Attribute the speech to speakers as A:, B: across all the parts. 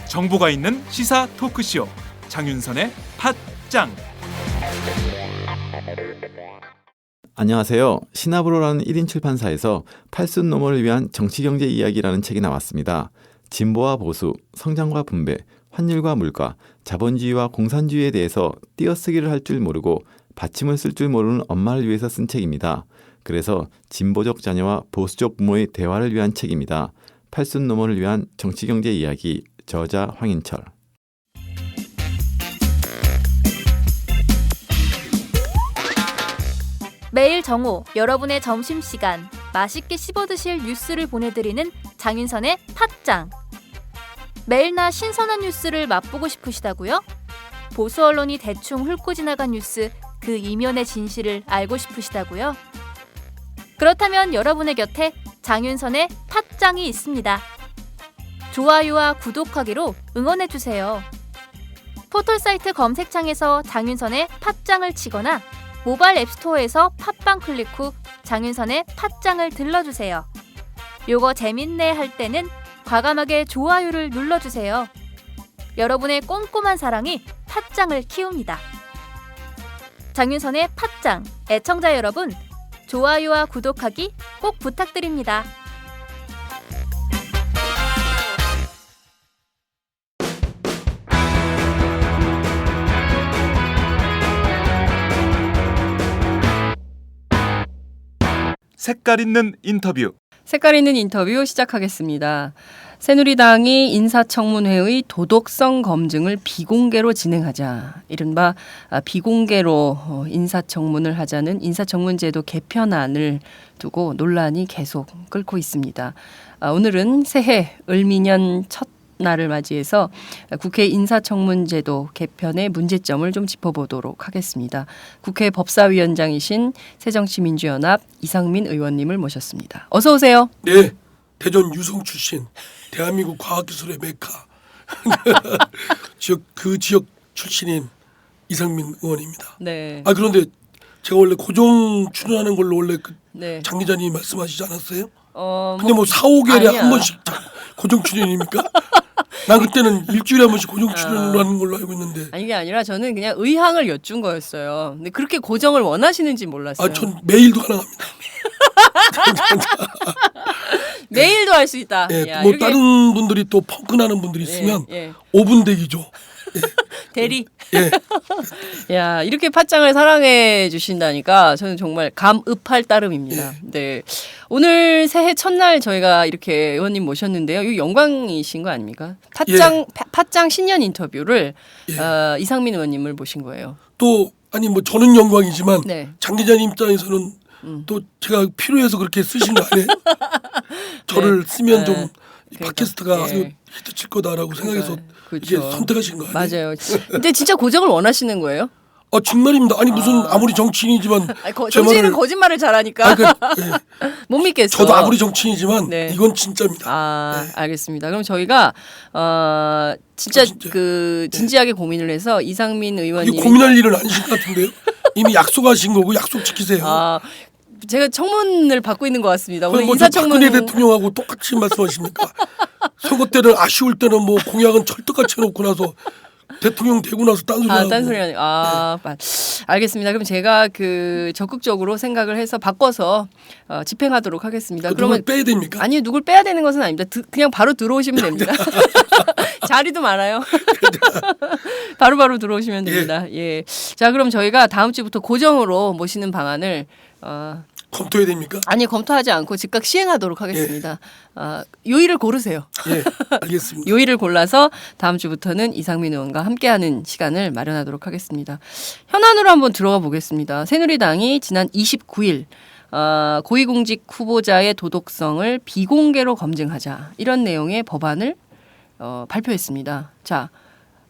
A: 정보가 있는 시사 토크쇼 장윤선의 팟짱.
B: 안녕하세요. 시나브로라는 1인 출판사에서 팔순 노모를 위한 정치경제 이야기라는 책이 나왔습니다. 진보와 보수, 성장과 분배, 환율과 물가, 자본주의와 공산주의에 대해서 띄어쓰기를 할 줄 모르고 받침을 쓸 줄 모르는 엄마를 위해서 쓴 책입니다. 그래서 진보적 자녀와 보수적 부모의 대화를 위한 책입니다. 팔순 노모를 위한 정치경제 이야기, 저자 황인철.
C: 매일 정오 여러분의 점심시간 맛있게 씹어드실 뉴스를 보내드리는 장윤선의 팟짱. 매일나 신선한 뉴스를 맛보고 싶으시다고요? 보수 언론이 대충 훑고 지나간 뉴스 그 이면의 진실을 알고 싶으시다고요? 그렇다면 여러분의 곁에 장윤선의 팟짱이 있습니다. 좋아요와 구독하기로 응원해주세요. 포털사이트 검색창에서 장윤선의 팟짱을 치거나 모바일 앱스토어에서 팟빵 클릭 후 장윤선의 팟짱을 들러주세요. 요거 재밌네 할 때는 과감하게 좋아요를 눌러주세요. 여러분의 꼼꼼한 사랑이 팟짱을 키웁니다. 장윤선의 팟짱 애청자 여러분, 좋아요와 구독하기 꼭 부탁드립니다.
A: 색깔 있는 인터뷰.
D: 색깔 있는 인터뷰 시작하겠습니다. 새누리당이 인사청문회의 도덕성 검증을 비공개로 진행하자. 이른바 비공개로 인사청문을 하자는 인사청문제도 개편안을 두고 논란이 계속 끓고 있습니다. 오늘은 새해 을미년 첫 날을 맞이해서 국회 인사청문제도 개편의 문제점을 좀 짚어보도록 하겠습니다. 국회 법사위원장이신 새정치민주연합 이상민 의원님을 모셨습니다. 어서 오세요.
E: 네, 대전 유성 출신, 대한민국 과학기술의 메카 지역 출신인 이상민 의원입니다.
D: 네.
E: 그런데 제가 원래 고정 출연하는 걸로 원래
D: 네.
E: 장 기자님이 말씀하시지 않았어요?
D: 뭐,
E: 근데 뭐 4-5개월에
D: 아니야.
E: 한 번씩 고정 출연입니까? 난 그때는 일주일에 한 번씩 고정 출연을 하는 걸로 알고 있는데.
D: 아니, 이게 아니라 저는 그냥 의향을 여쭌 거였어요. 근데 그렇게 고정을 원하시는지 몰랐어요.
E: 전 매일도 가능합니다.
D: 매일도 할 수 있다.
E: 네,
D: 야,
E: 뭐
D: 이렇게
E: 다른 분들이 또 펑크나는 분들이 있으면
D: 예.
E: 5분 대기죠.
D: 대리.
E: 예.
D: 야, 이렇게 팟짱을 사랑해 주신다니까 저는 정말 감읍할 따름입니다. 네. 오늘 새해 첫날 저희가 이렇게 의원님 모셨는데요. 이거 영광이신 거 아닙니까? 팟짱 신년 인터뷰를 이상민 의원님을 모신 거예요.
E: 또 아니 뭐 저는 영광이지만
D: 네.
E: 장 기자님 입장에서는 또 제가 필요해서 그렇게 쓰신 거 아니에요? 저를 쓰면 좀 팟캐스트가 아주 히트칠 거다라고 생각해서 이게 선택하신 거 아니에요?
D: 맞아요. 근데 진짜 고정을 원하시는 거예요?
E: 정말입니다. 아니 무슨 아무리 정치인이지만
D: 정치인은 거짓말을 잘하니까 못 믿겠어.
E: 저도 아무리 정치인이지만
D: 네.
E: 이건 진짜입니다.
D: 네. 알겠습니다. 그럼 저희가 진짜 그 진지하게 고민을 해서 이상민 의원님
E: 고민할 일은 아니신 것 같은데요. 이미 약속하신 거고 약속 지키세요.
D: 제가 청문을 받고 있는 것 같습니다. 오늘
E: 그럼
D: 인사청문
E: 박근혜 대통령하고 똑같이 말씀하십니까? 선거 때는 아쉬울 때는 뭐 공약은 철떡같이 해놓고 나서 대통령 되고 나서 딴소리 하고.
D: 딴소리 하네. 알겠습니다. 그럼 제가 그 적극적으로 생각을 해서 바꿔서 집행하도록 하겠습니다.
E: 그러면 빼야 됩니까?
D: 아니요, 누굴 빼야 되는 것은 아닙니다. 그냥 바로 들어오시면 됩니다. 자리도 많아요. 바로 들어오시면 됩니다. 예. 자, 그럼 저희가 다음 주부터 고정으로 모시는 방안을
E: 검토해야 됩니까?
D: 아니, 검토하지 않고 즉각 시행하도록 하겠습니다. 요일을 고르세요.
E: 예, 알겠습니다.
D: 요일을 골라서 다음 주부터는 이상민 의원과 함께하는 시간을 마련하도록 하겠습니다. 현안으로 한번 들어가 보겠습니다. 새누리당이 지난 29일 고위공직 후보자의 도덕성을 비공개로 검증하자, 이런 내용의 법안을 발표했습니다. 자,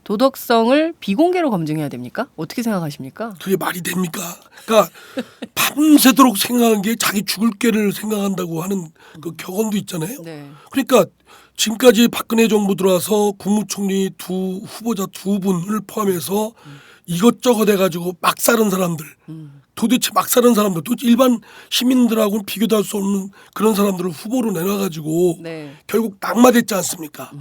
D: 도덕성을 비공개로 검증해야 됩니까? 어떻게 생각하십니까?
E: 그게 말이 됩니까? 그러니까 밤새도록 생각한 게 자기 죽을 죄를 생각한다고 하는 그 격언도 있잖아요.
D: 네.
E: 그러니까 지금까지 박근혜 정부 들어와서 국무총리 후보자 두 분을 포함해서 이것저것 해가지고 막 사는 사람들, 도대체 막 사는 사람들, 또 일반 시민들하고는 비교도 할 수 없는 그런 사람들을 후보로 내놔가지고
D: 네.
E: 결국 낙마됐지 않습니까?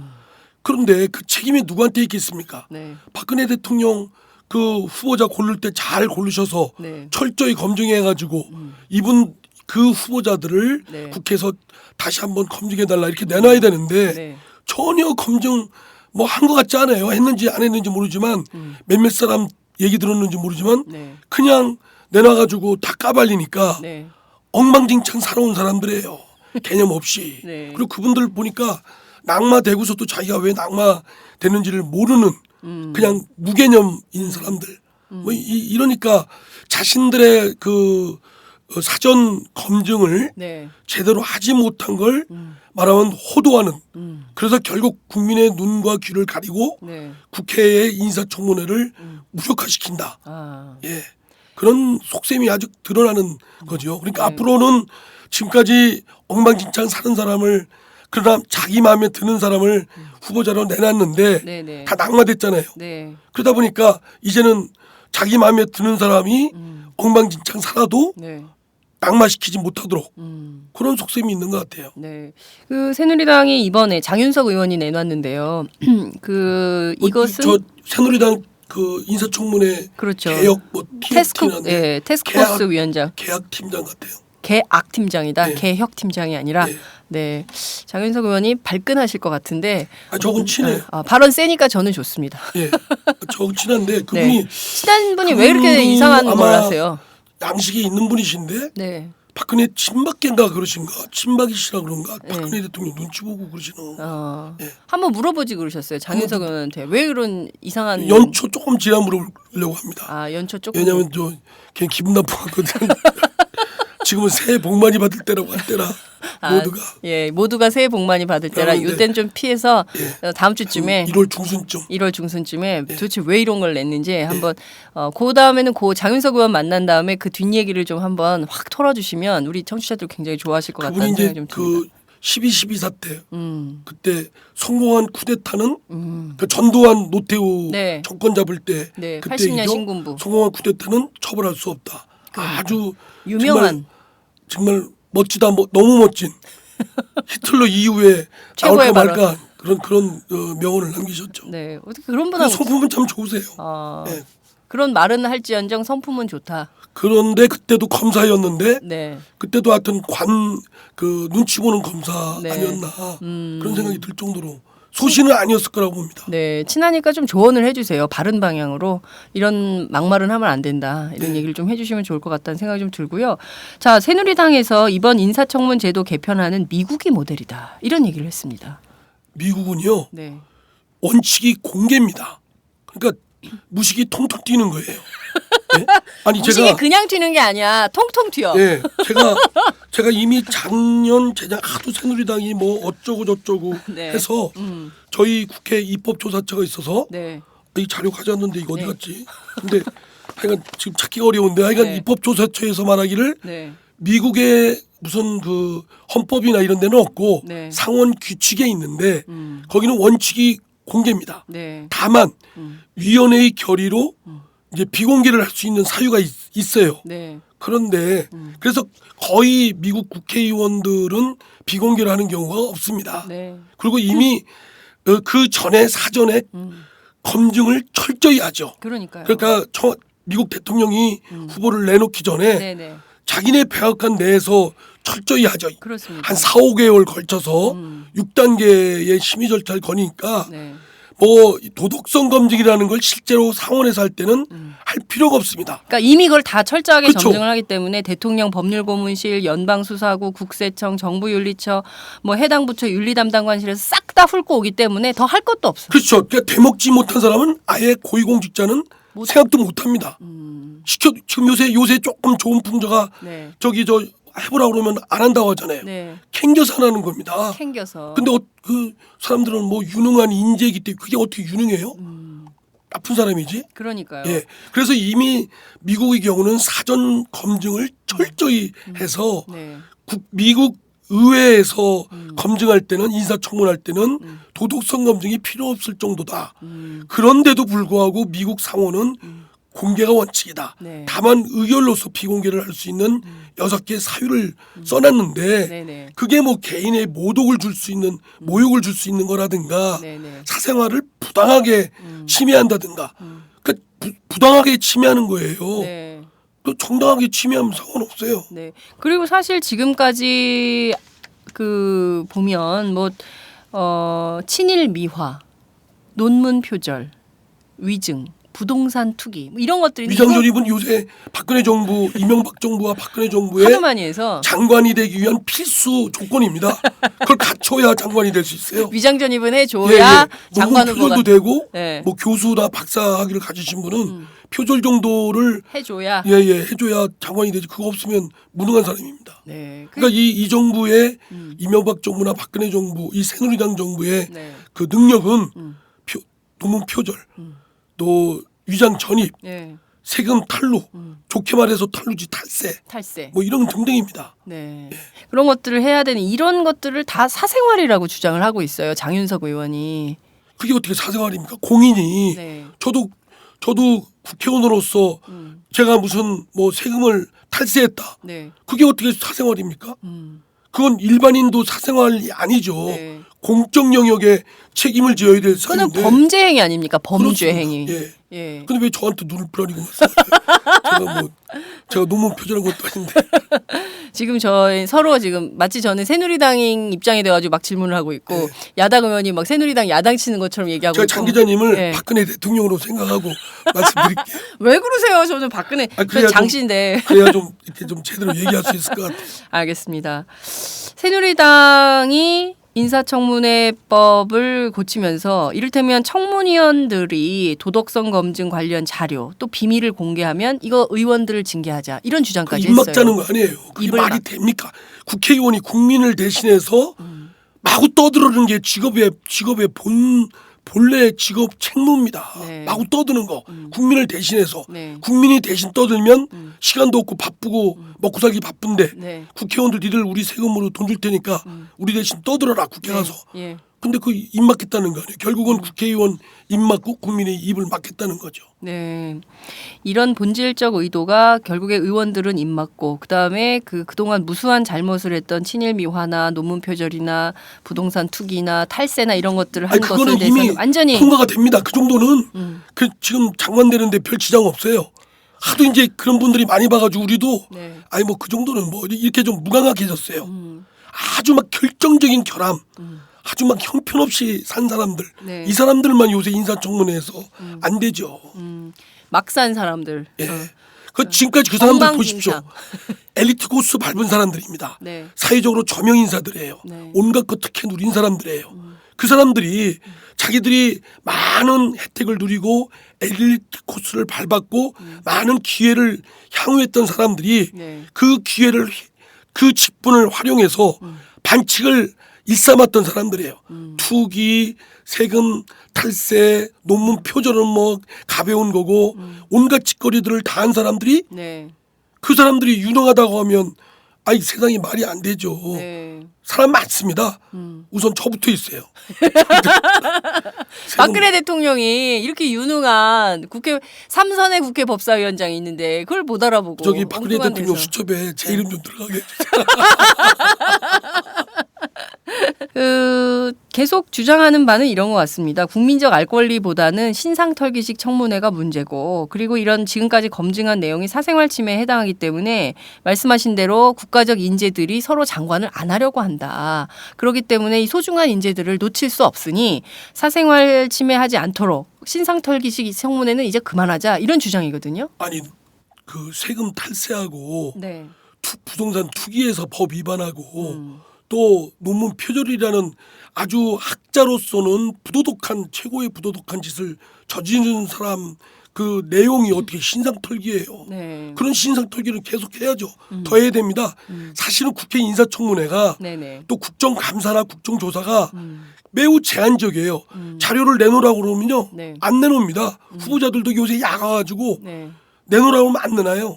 E: 그런데 그 책임이 누구한테 있겠습니까?
D: 네.
E: 박근혜 대통령 그 후보자 고를 때 잘 고르셔서
D: 네.
E: 철저히 검증해가지고 이분 그 후보자들을
D: 네.
E: 국회에서 다시 한번 검증해달라 이렇게 내놔야 되는데
D: 네.
E: 전혀 검증 뭐 한 것 같지 않아요. 했는지 안 했는지 모르지만 몇몇 사람 얘기 들었는지 모르지만
D: 네.
E: 그냥 내놔가지고 다 까발리니까
D: 네.
E: 엉망진창 살아온 사람들이에요. 개념 없이.
D: 네.
E: 그리고 그분들 보니까 낙마되고서도 자기가 왜 낙마되는지를 모르는 그냥 무개념인 사람들. 뭐 이러니까 자신들의 그 사전 검증을
D: 네.
E: 제대로 하지 못한 걸 말하면 호도하는. 그래서 결국 국민의 눈과 귀를 가리고
D: 네.
E: 국회의 인사청문회를 무력화시킨다.
D: 아.
E: 예. 그런 속셈이 아주 드러나는 거죠. 그러니까
D: 네.
E: 앞으로는 지금까지 엉망진창 사는 사람을 그러나 자기 마음에 드는 사람을 후보자로 내놨는데
D: 네, 네.
E: 다 낙마됐잖아요.
D: 네.
E: 그러다 보니까 이제는 자기 마음에 드는 사람이 엉망진창 살아도
D: 네.
E: 낙마시키지 못하도록 그런 속셈이 있는 것 같아요.
D: 네. 그 새누리당이 이번에 장윤석 의원이 내놨는데요. 그 이것은
E: 저 새누리당 그 인사청문회
D: 그렇죠.
E: 개혁 뭐
D: 테스크포스 위원장.
E: 계약 팀장 같아요.
D: 개악 팀장이다.
E: 네.
D: 개혁 팀장이 아니라
E: 네.
D: 네. 장윤석 의원이 발끈하실 것 같은데
E: 저건 친해요.
D: 발언 세니까 저는 좋습니다.
E: 예, 저건 친한데 그분이
D: 네. 친한 분이 왜 이렇게
E: 그분이
D: 이상한 걸
E: 아마
D: 하세요?
E: 양식이 있는 분이신데
D: 네.
E: 박근혜 친박계인가 그러신가 친박이시라 그런가
D: 네.
E: 박근혜 대통령 눈치 보고 그러시는 예.
D: 한번 물어보지 그러셨어요. 장윤석 의원한테 왜 이런 이상한
E: 연초 조금 지나 물어보려고 합니다.
D: 연초 조금
E: 왜냐하면 저 걔 기분 나쁘거든. 지금은 새해 복 많이 받을 때라고 할 때라 모두가
D: 예, 모두가 새해 복 많이 받을 때라
E: 그런데,
D: 이때는 좀 피해서 다음 주쯤에
E: 1월 중순쯤
D: 1월 중순쯤에 도대체 왜 이런 걸 냈는지 한번 그 다음에는 그 장윤석 의원 만난 다음에 그 뒷얘기를 좀 한번 확 털어주시면 우리 청취자들 굉장히 좋아하실 것
E: 그분이
D: 같다는
E: 이제
D: 생각이 좀 듭니다.
E: 그 12.12 사태 그때 성공한 쿠데타는 그 전두환 노태우
D: 네.
E: 정권 잡을 때
D: 네,
E: 그때
D: 80년
E: 얘기죠.
D: 신군부.
E: 성공한 쿠데타는 처벌할 수 없다. 아주
D: 유명한
E: 정말 멋지다. 너무 멋진 히틀러 이후에
D: 최고의
E: 나올까 말까 그런 명언을 남기셨죠.
D: 네, 어떻게 그런
E: 그
D: 분하고
E: 성품은 참 좋으세요. 네.
D: 그런 말은 할지언정 성품은 좋다.
E: 그런데 그때도 검사였는데
D: 네.
E: 그때도 하여튼 그 눈치 보는 검사
D: 네.
E: 아니었나 그런 생각이 들 정도로 소신은 아니었을 거라고 봅니다.
D: 네, 친하니까 좀 조언을 해주세요. 바른 방향으로 이런 막말은 하면 안 된다. 이런
E: 네.
D: 얘기를 좀 해주시면 좋을 것 같다는 생각이 좀 들고요. 자, 새누리당에서 이번 인사청문 제도 개편하는 미국이 모델이다. 이런 얘기를 했습니다.
E: 미국은요
D: 네.
E: 원칙이 공개입니다. 그러니까 무식이 통통 튀는 거예요. 네? 아니
D: 무식이 그냥 튀는 게 아니야. 통통 튀어.
E: 예, 제가 이미 작년 재작 하도 새누리당이 뭐 어쩌고 저쩌고
D: 네.
E: 해서 저희 국회 입법조사처가 있어서
D: 네.
E: 이 자료 가져왔는데 이거 어디
D: 네.
E: 갔지? 근데 하여간 지금 찾기가 어려운데 하여간
D: 네.
E: 입법조사처에서 말하기를
D: 네.
E: 미국의 무슨 그 헌법이나 이런 데는 없고
D: 네.
E: 상원 규칙에 있는데 거기는 원칙이 공개입니다.
D: 네.
E: 다만 위원회의 결의로 이제 비공개를 할 수 있는 사유가 있어요.
D: 네.
E: 그런데 그래서 거의 미국 국회의원들은 비공개를 하는 경우가 없습니다.
D: 네.
E: 그리고 이미 그 전에 사전에 검증을 철저히 하죠.
D: 그러니까요.
E: 그러니까 미국 대통령이 후보를 내놓기 전에
D: 네네.
E: 자기네 백악관 내에서 철저히 하죠.
D: 그렇습니다.
E: 한 4-5개월 걸쳐서 6단계의 심의 절차를 거니까
D: 네.
E: 뭐 도덕성 검증이라는 걸 실제로 상원에서 할 때는 할 필요가 없습니다.
D: 그러니까 이미 그걸 다 철저하게
E: 그렇죠.
D: 점증을 하기 때문에 대통령 법률고문실, 연방수사국, 국세청, 정부윤리처, 뭐 해당 부처 윤리담당관실에서 싹 다 훑고 오기 때문에 더 할 것도 없어요.
E: 그렇죠. 그러니까 대먹지 못한 사람은 아예 고위공직자는 생각도 못합니다. 지금 요새 조금 좋은 풍자가
D: 네.
E: 저 해보라 그러면 안 한다고 하잖아요.
D: 네.
E: 캥겨서 안 하는 겁니다.
D: 캥겨서.
E: 근데 그 사람들은 뭐 유능한 인재이기 때문에 그게 어떻게 유능해요? 나쁜 사람이지.
D: 그러니까요.
E: 예. 그래서 이미 미국의 경우는 사전 검증을 철저히 해서
D: 네.
E: 미국 의회에서 검증할 때는 인사청문할 때는 도덕성 검증이 필요 없을 정도다. 그런데도 불구하고 미국 상원은 공개가 원칙이다.
D: 네.
E: 다만 의결로서 비공개를 할 수 있는 6개의 사유를 써놨는데
D: 네네.
E: 그게 뭐 개인의 모독을 줄 수 있는 모욕을 줄 수 있는 거라든가
D: 네네.
E: 사생활을 부당하게 침해한다든가 그러니까 부당하게 침해하는 거예요.
D: 네.
E: 또 정당하게 침해하면 상관없어요.
D: 네. 그리고 사실 지금까지 그 보면 뭐 친일 미화, 논문 표절, 위증, 부동산 투기 뭐 이런 것들이
E: 위장 전입은 요새 박근혜 정부, 이명박 정부와 박근혜 정부의
D: 하도 많이 해서
E: 장관이 되기 위한 필수 조건입니다. 그걸 갖춰야 장관이 될 수 있어요.
D: 위장 전입은 해줘야 장관
E: 논문
D: 후보가
E: 표절도 되고
D: 네.
E: 뭐 교수나 박사 학위를 가지신 분은 표절 정도를
D: 해줘야.
E: 해줘야 장관이 되지. 그거 없으면 무능한 사람입니다.
D: 네.
E: 그러니까 이 정부의 이명박 정부나 박근혜 정부, 이 새누리당 정부의
D: 네.
E: 그 능력은 논문 표절, 또 위장 전입,
D: 네.
E: 세금 탈루, 좋게 말해서 탈루지
D: 탈세.
E: 뭐 이런 등등입니다.
D: 네. 그런 것들을 해야 되는 이런 것들을 다 사생활이라고 주장을 하고 있어요. 장윤석 의원이.
E: 그게 어떻게 사생활입니까? 공인이
D: 네.
E: 저도 국회의원으로서 제가 무슨 뭐 세금을 탈세했다.
D: 네.
E: 그게 어떻게 사생활입니까? 그건 일반인도 사생활이 아니죠.
D: 네.
E: 공적 영역에 책임을 져야 될
D: 그거는
E: 사유인데.
D: 범죄 행위 아닙니까? 범죄
E: 그렇습니다.
D: 행위.
E: 예.
D: 예.
E: 근데 왜 저한테 눈을 부라리고 있어요? 제가 논문 표절한 것도 아닌데.
D: 지금 저희 서로 지금 마치 저는 새누리당인 입장이 돼가지고 막 질문을 하고 있고 야당 의원이 막 새누리당 야당 치는 것처럼 얘기하고
E: 제가
D: 있고.
E: 장 기자님을
D: 예.
E: 박근혜 대통령으로 생각하고 말씀드릴게요.
D: 왜 그러세요? 저는 박근혜
E: 그래야
D: 저 장씨인데.
E: 그래야 좀 이렇게 좀 제대로 얘기할 수 있을 것 같아요.
D: 알겠습니다. 새누리당이 인사청문회법을 고치면서 이를테면 청문위원들이 도덕성 검증 관련 자료 또 비밀을 공개하면 이거 의원들을 징계하자 이런
E: 그
D: 주장까지
E: 입막
D: 했어요.
E: 짜는 거 아니에요. 그게
D: 입을
E: 말이
D: 막-
E: 됩니까? 국회의원이 국민을 대신해서 마구 떠들어는 게 직업의 본래 직업 책무입니다.
D: 네.
E: 마구 떠드는 거 국민을 대신해서
D: 네.
E: 국민이 대신 떠들면 시간도 없고 바쁘고 먹고 살기 바쁜데
D: 네.
E: 국회의원들 니들 우리 세금으로 돈 줄 테니까 우리 대신 떠들어라 국회 가서.
D: 예.
E: 근데 그 입 막겠다는 거 아니에요. 결국은 국회의원 입 막고 국민의 입을 막겠다는 거죠.
D: 네. 이런 본질적 의도가 결국에 의원들은 입 막고 그다음에 그동안 무수한 잘못을 했던 친일 미화나 논문 표절이나 부동산 투기나 탈세나 이런 것들을 한
E: 아니,
D: 것에
E: 그거는
D: 대해서는
E: 이미
D: 완전히
E: 통과가 됩니다. 그 정도는 그 지금 장관 되는데 별 지장 없어요. 하도 이제 그런 분들이 많이 봐가지고 우리도
D: 네.
E: 아니 뭐 그 정도는 뭐 이렇게 좀 무감각해졌어요. 아주 막 결정적인 결함, 아주 막 형편없이 산 사람들,
D: 네.
E: 이 사람들만 요새 인사청문회에서 안 되죠.
D: 막 산 사람들.
E: 예. 그 지금까지 그 사람들
D: 엉망진창.
E: 보십시오. 엘리트 코스 밟은 사람들입니다.
D: 네.
E: 사회적으로 저명 인사들이에요.
D: 네.
E: 온갖 것 특혜 누린 사람들이에요. 그 사람들이 자기들이 많은 혜택을 누리고 엘리트 코스를 밟았고 많은 기회를 향유했던 사람들이
D: 네.
E: 그 기회를 그 직분을 활용해서 반칙을 일삼았던 사람들이에요. 투기, 세금 탈세, 논문 표절은 뭐 가벼운 거고 온갖 짓거리들을 다 한 사람들이
D: 네.
E: 그 사람들이 유능하다고 하면 아이 세상이 말이 안 되죠.
D: 네.
E: 사람 많습니다. 우선 저부터 있어요.
D: 박근혜 대통령이 이렇게 유능한 국회 3선의 국회 법사위원장이 있는데 그걸 못 알아보고
E: 저기 박근혜
D: 엉뚱한
E: 대통령
D: 데서.
E: 수첩에 제 이름 좀 들어가게 해주세요.
D: 계속 주장하는 바는 이런 것 같습니다. 국민적 알 권리보다는 신상털기식 청문회가 문제고 그리고 이런 지금까지 검증한 내용이 사생활 침해에 해당하기 때문에 말씀하신 대로 국가적 인재들이 서로 장관을 안 하려고 한다. 그렇기 때문에 이 소중한 인재들을 놓칠 수 없으니 사생활 침해하지 않도록 신상털기식 청문회는 이제 그만하자 이런 주장이거든요.
E: 아니 그 세금 탈세하고
D: 네.
E: 부동산 투기에서 법 위반하고 또 논문 표절이라는 아주 학자로서는 부도덕한 최고의 부도덕한 짓을 저지른 사람 그 내용이 어떻게 신상털기예요.
D: 네.
E: 그런 신상털기는 계속 해야죠. 더 해야 됩니다. 사실은 국회 인사청문회가
D: 네네.
E: 또 국정감사나 국정조사가 매우 제한적이에요. 자료를 내놓으라고 그러면요.
D: 네.
E: 안 내놓습니다. 후보자들도 요새 야가가지고
D: 네.
E: 내놓으라고 하면 안 내놔요.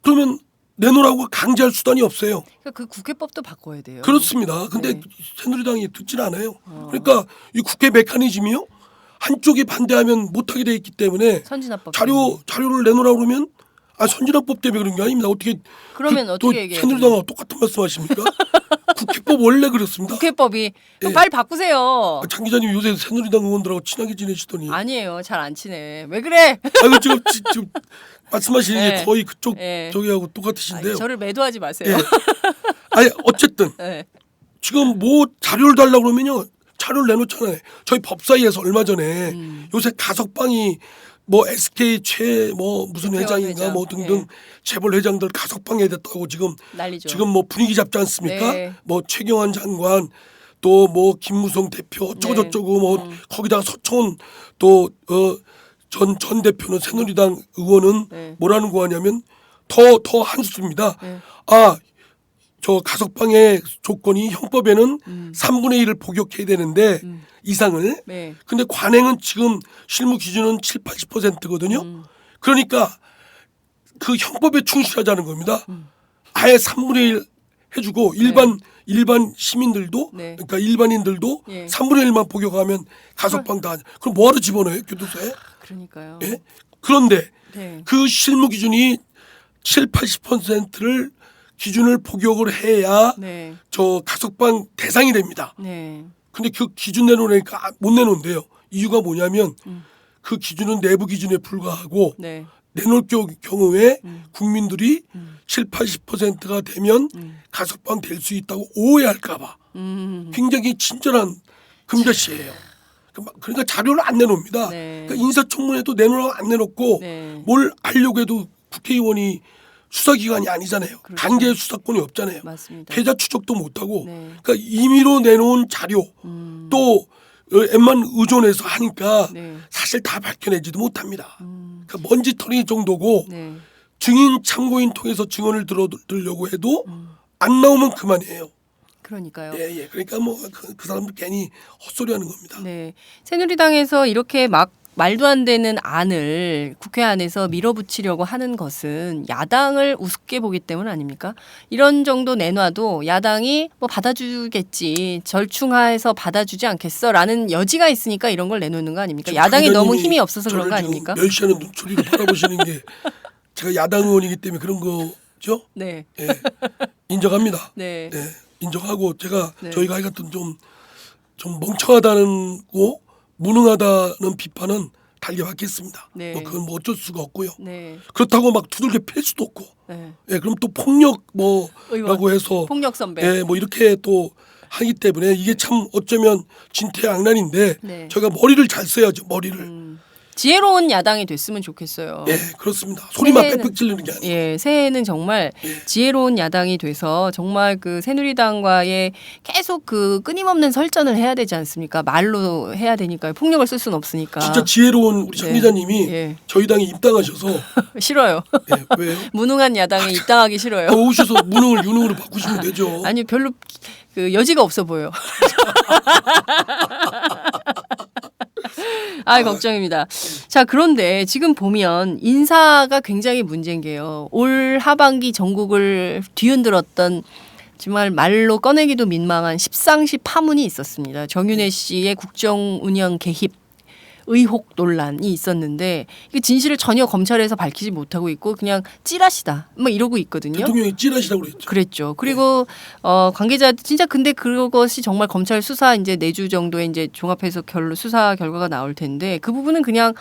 E: 그러면 내놓으라고 강제할 수단이 없어요.
D: 그러니까 그 국회법도 바꿔야 돼요.
E: 그렇습니다. 근데
D: 네.
E: 새누리당이 듣질 않아요. 그러니까 이 국회 메커니즘이요. 한쪽이 반대하면 못하게 돼 있기 때문에
D: 선진화법.
E: 자료를 내놓으라고 그러면 선진화법 때문에 그런 게 아닙니다. 어떻게
D: 그러면
E: 또
D: 어떻게 얘기해요?
E: 새누리당하고 똑같은 말씀하십니까? 국회법 원래 그렇습니다.
D: 국회법이 그럼
E: 예.
D: 빨리 바꾸세요.
E: 장 기자님 요새 새누리당 의원들하고 친하게 지내시더니
D: 아니에요. 잘 안 친해. 왜 그래?
E: 아이고 지금 말씀하시는 게
D: 네.
E: 거의 그쪽
D: 네.
E: 저기하고
D: 아니,
E: 똑같으신데요.
D: 저를 매도하지 마세요.
E: 예. 아니 어쨌든
D: 네.
E: 지금 뭐 자료를 달라고 그러면요. 자료를 내놓잖아요. 저희 법사위에서 얼마 전에 요새 가석방이 뭐 SK 최 뭐 무슨
D: 국회의원
E: 회장인가
D: 회장.
E: 뭐 등등
D: 예.
E: 재벌 회장들 가석방해야 됐다고 지금
D: 난리죠.
E: 지금 뭐 분위기 잡지 않습니까?
D: 네.
E: 뭐 최경환 장관 또 뭐 김무성 대표 어쩌고
D: 네.
E: 저쩌고 뭐 거기다가 서청원 또 전 대표는 새누리당 의원은
D: 네.
E: 뭐라는 거 하냐면 더 한수입니다.
D: 네.
E: 저 가석방의 조건이 형법에는 3분의 1을 복역해야 되는데 이상을.
D: 네.
E: 근데 관행은 지금 실무 기준은 70-80%거든요. 그러니까 그 형법에 충실하자는 겁니다. 아예 3분의 1 해주고 일반 시민들도
D: 네.
E: 그러니까 일반인들도
D: 예.
E: 3분의 1만 복역하면 가석방 다 하죠. 그럼 뭐하러 집어넣어요 교도소에?
D: 그러니까요.
E: 예? 그런데
D: 네.
E: 그 실무 기준이 70-80%를 기준을 복역을 해야
D: 네.
E: 저 가석방 대상이 됩니다.
D: 네.
E: 근데 그 기준 내놓으니까 못 내놓는데요. 이유가 뭐냐면 그 기준은 내부 기준에 불과하고
D: 네.
E: 내놓을 경우에 국민들이 70-80%가 되면 가석방 될 수 있다고 오해할까봐 굉장히 친절한 금자씨예요. 그러니까 자료를 안 내놓습니다.
D: 네.
E: 그러니까 인사청문회도 내놓으라고 안 내놓고
D: 네.
E: 뭘 알려고 해도 국회의원이 수사기관이 아니잖아요.
D: 그렇죠.
E: 강제 수사권이 없잖아요.
D: 맞습니다.
E: 계좌 추적도 못하고
D: 네.
E: 그러니까 임의로 내놓은 자료 또 웬만 의존해서 하니까
D: 네.
E: 사실 다 밝혀내지도 못합니다. 그러니까 먼지털이 정도고
D: 네.
E: 증인 참고인 통해서 증언을 들으려고 해도 안 나오면 그만이에요.
D: 그러니까요.
E: 예. 그러니까 뭐 그 사람들 괜히 헛소리하는 겁니다.
D: 네. 새누리당에서 이렇게 막 말도 안 되는 안을 국회 안에서 밀어붙이려고 하는 것은 야당을 우습게 보기 때문 아닙니까? 이런 정도 내놔도 야당이 뭐 받아주겠지, 절충하에서 받아주지 않겠어라는 여지가 있으니까 이런 걸 내놓는 거 아닙니까?
E: 지금
D: 야당이
E: 장
D: 너무
E: 기자님이
D: 힘이 없어서 그런 거
E: 저를 지금
D: 아닙니까?
E: 멸시하는 눈초리로 바라보시는 게 제가 야당 의원이기 때문에 그런 거죠.
D: 네,
E: 예. 인정합니다.
D: 네,
E: 네, 인정하고 제가
D: 네.
E: 저희가 하여튼 좀 멍청하다는 거 무능하다는 비판은 달게 받겠습니다.
D: 네.
E: 뭐 그건 뭐 어쩔 수가 없고요.
D: 네,
E: 그렇다고 막 두들겨 팰 수도 없고.
D: 네.
E: 예, 그럼 또 폭력 뭐라고
D: 의원.
E: 해서
D: 폭력 선배.
E: 예, 뭐 이렇게 또 하기 때문에 이게 참 어쩌면 진퇴양난인데
D: 네.
E: 저희가 머리를 잘 써야죠. 머리를.
D: 지혜로운 야당이 됐으면 좋겠어요.
E: 예, 그렇습니다. 소리만
D: 새해는-
E: 빽빽 지르는 게 아니고.
D: 예, 새해에는 정말
E: 예.
D: 지혜로운 야당이 돼서 정말 그 새누리당과의 계속 그 끊임없는 설전을 해야 되지 않습니까? 말로 해야 되니까요. 폭력을 쓸 수는 없으니까.
E: 진짜 지혜로운 우리 장
D: 네.
E: 기자님이
D: 예.
E: 저희 당에 입당하셔서
D: 싫어요.
E: 예, 왜요?
D: 무능한 야당에 입당하기 싫어요.
E: 오셔서 무능을 유능으로 바꾸시면 되죠.
D: 아니 별로 그 여지가 없어 보여. 아, 걱정입니다. 자, 그런데 지금 보면 인사가 굉장히 문제인 게요. 올 하반기 전국을 뒤흔들었던 정말 말로 꺼내기도 민망한 십상시 파문이 있었습니다. 정윤회 씨의 국정 운영 개입 의혹 논란이 있었는데 그 진실을 전혀 검찰에서 밝히지 못하고 있고 그냥 찌라시다 뭐 이러고 있거든요.
E: 대통령이 찌라시라고 그랬죠.
D: 그랬죠. 그리고 관계자 진짜 근데 그것이 정말 검찰 수사 이제 내주 정도의 이제 종합해서 수사 결과가 나올 텐데 그 부분은 그냥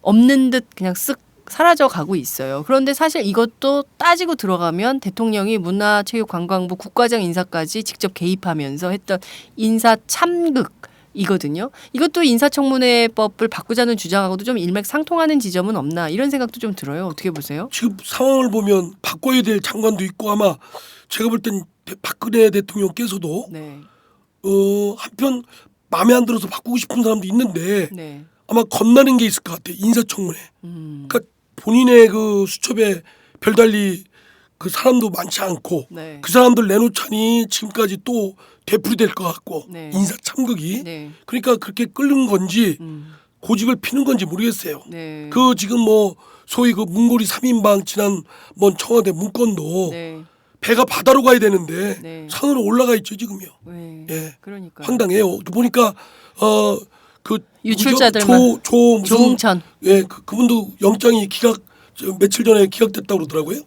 D: 없는 듯 그냥 쓱 사라져 가고 있어요. 그런데 사실 이것도 따지고 들어가면 대통령이 문화체육관광부 국과장 인사까지 직접 개입하면서 했던 인사 참극 이거든요. 이것도 인사청문회법을 바꾸자는 주장하고도 좀 일맥상통하는 지점은 없나 이런 생각도 좀 들어요. 어떻게 보세요?
E: 지금 상황을 보면 바꿔야 될 장관도 있고 아마 제가 볼 땐 박근혜 대통령께서도
D: 네,
E: 한편 마음에 안 들어서 바꾸고 싶은 사람도 있는데
D: 네,
E: 아마 겁나는 게 있을 것 같아요. 인사청문회. 그러니까 본인의 그 수첩에 별달리 그 사람도 많지 않고
D: 네.
E: 그 사람들 내놓자니 지금까지 또 되풀이될 것 같고
D: 네.
E: 인사 참극이
D: 네.
E: 그러니까 그렇게 끓는 건지 고집을 피는 건지 모르겠어요.
D: 네.
E: 그 지금 뭐 소위 그 문고리 3인방 지난 먼 청와대 문건도
D: 네.
E: 배가 바다로 가야 되는데
D: 네.
E: 산으로 올라가 있죠 지금요.
D: 네.
E: 예,
D: 그러니까
E: 황당해요. 보니까 그
D: 유출자들만.
E: 무슨
D: 조응천.
E: 예, 그분도 영장이 며칠 전에 기각됐다고 그러더라고요.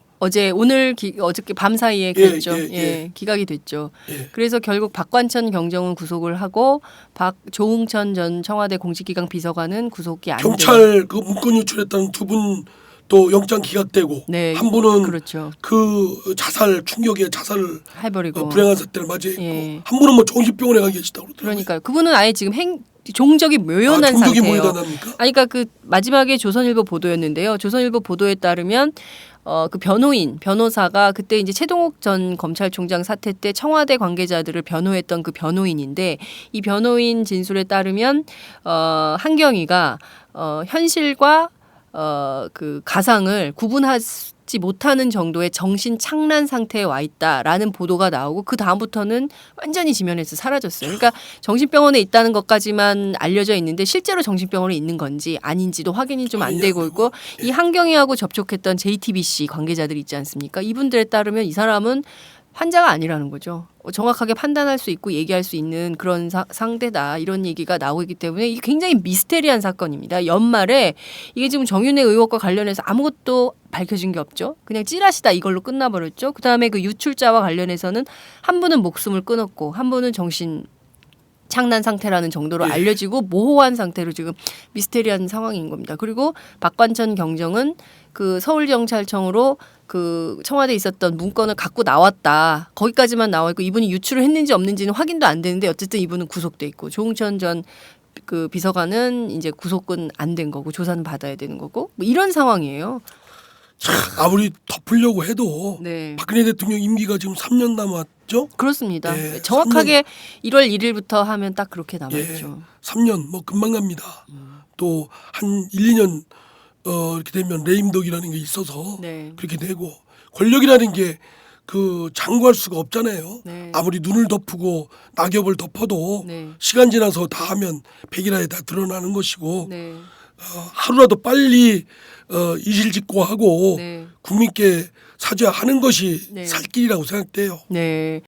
D: 오늘 어저께 밤 사이에
E: 예,
D: 그랬죠.
E: 예, 예.
D: 기각이 됐죠.
E: 예.
D: 그래서 결국 박관천 경정은 구속을 하고 조응천 전 청와대 공직기강 비서관은 구속이 안 돼요.
E: 경찰 그 문건 유출했다는 두 분 또 영장 기각되고
D: 네,
E: 한 분은
D: 그렇죠.
E: 그 자살 충격에 자살을
D: 해버리고.
E: 불행한 사태를 맞이했고
D: 예.
E: 한 분은 뭐 정신병원에 가 계시다고 그러더라고요.
D: 그러니까 그분은 아예 지금 종적이 묘연한
E: 종족이
D: 상태예요.
E: 묘연합니까?
D: 아니, 그러니까 그 마지막에 조선일보 보도였는데요. 조선일보 보도에 따르면 그 변호사가 그때 이제 최동욱 전 검찰총장 사태 때 청와대 관계자들을 변호했던 그 변호인인데 이 변호인 진술에 따르면 한경희가 현실과 그 가상을 구분하지 못하는 정도의 정신 착란 상태에 와 있다라는 보도가 나오고 그 다음부터는 완전히 지면에서 사라졌어요. 그러니까 정신병원에 있다는 것까지만 알려져 있는데 실제로 정신병원에 있는 건지 아닌지도 확인이 좀 안 되고 있고 이 한경희하고 접촉했던 JTBC 관계자들 있지 않습니까? 이분들에 따르면 이 사람은 환자가 아니라는 거죠. 정확하게 판단할 수 있고 얘기할 수 있는 그런 상대다. 이런 얘기가 나오고 있기 때문에 이게 굉장히 미스테리한 사건입니다. 연말에 이게 지금 정윤회 의혹과 관련해서 아무것도 밝혀진 게 없죠. 그냥 찌라시다 이걸로 끝나버렸죠. 그다음에 그 유출자와 관련해서는 한 분은 목숨을 끊었고 한 분은 정신 착란 상태라는 정도로 알려지고 모호한 상태로 지금 미스테리한 상황인 겁니다. 그리고 박관천 경정은 그 서울경찰청으로 그 청와대에 있었던 문건을 갖고 나왔다. 거기까지만 나와 있고 이분이 유출을 했는지 없는지는 확인도 안 되는데 어쨌든 이분은 구속돼 있고 조응천 전 그 비서관은 이제 구속은 안 된 거고 조사는 받아야 되는 거고 뭐 이런 상황이에요.
E: 참, 아무리 덮으려고 해도
D: 네.
E: 박근혜 대통령 임기가 지금 3년 남았죠.
D: 그렇습게
E: 예,
D: 정확하게 1월 1일부터 하면 딱 그렇게 남아있죠.
E: 3년 뭐 금방 갑니다. 또 한 1, 2년 이렇게 되면 레임덕이라는 게 있어서
D: 네.
E: 그렇게 되고 권력이라는 게 그 장구할 수가 없잖아요.
D: 네.
E: 아무리 눈을 덮고 낙엽을 덮어도
D: 네.
E: 시간 지나서 다 하면 백일하에 다 드러나는 것이고
D: 네.
E: 하루라도 빨리 이실직고하고
D: 네.
E: 국민께 사죄하는 것이
D: 네.
E: 살 길이라고 생각돼요.
D: 네.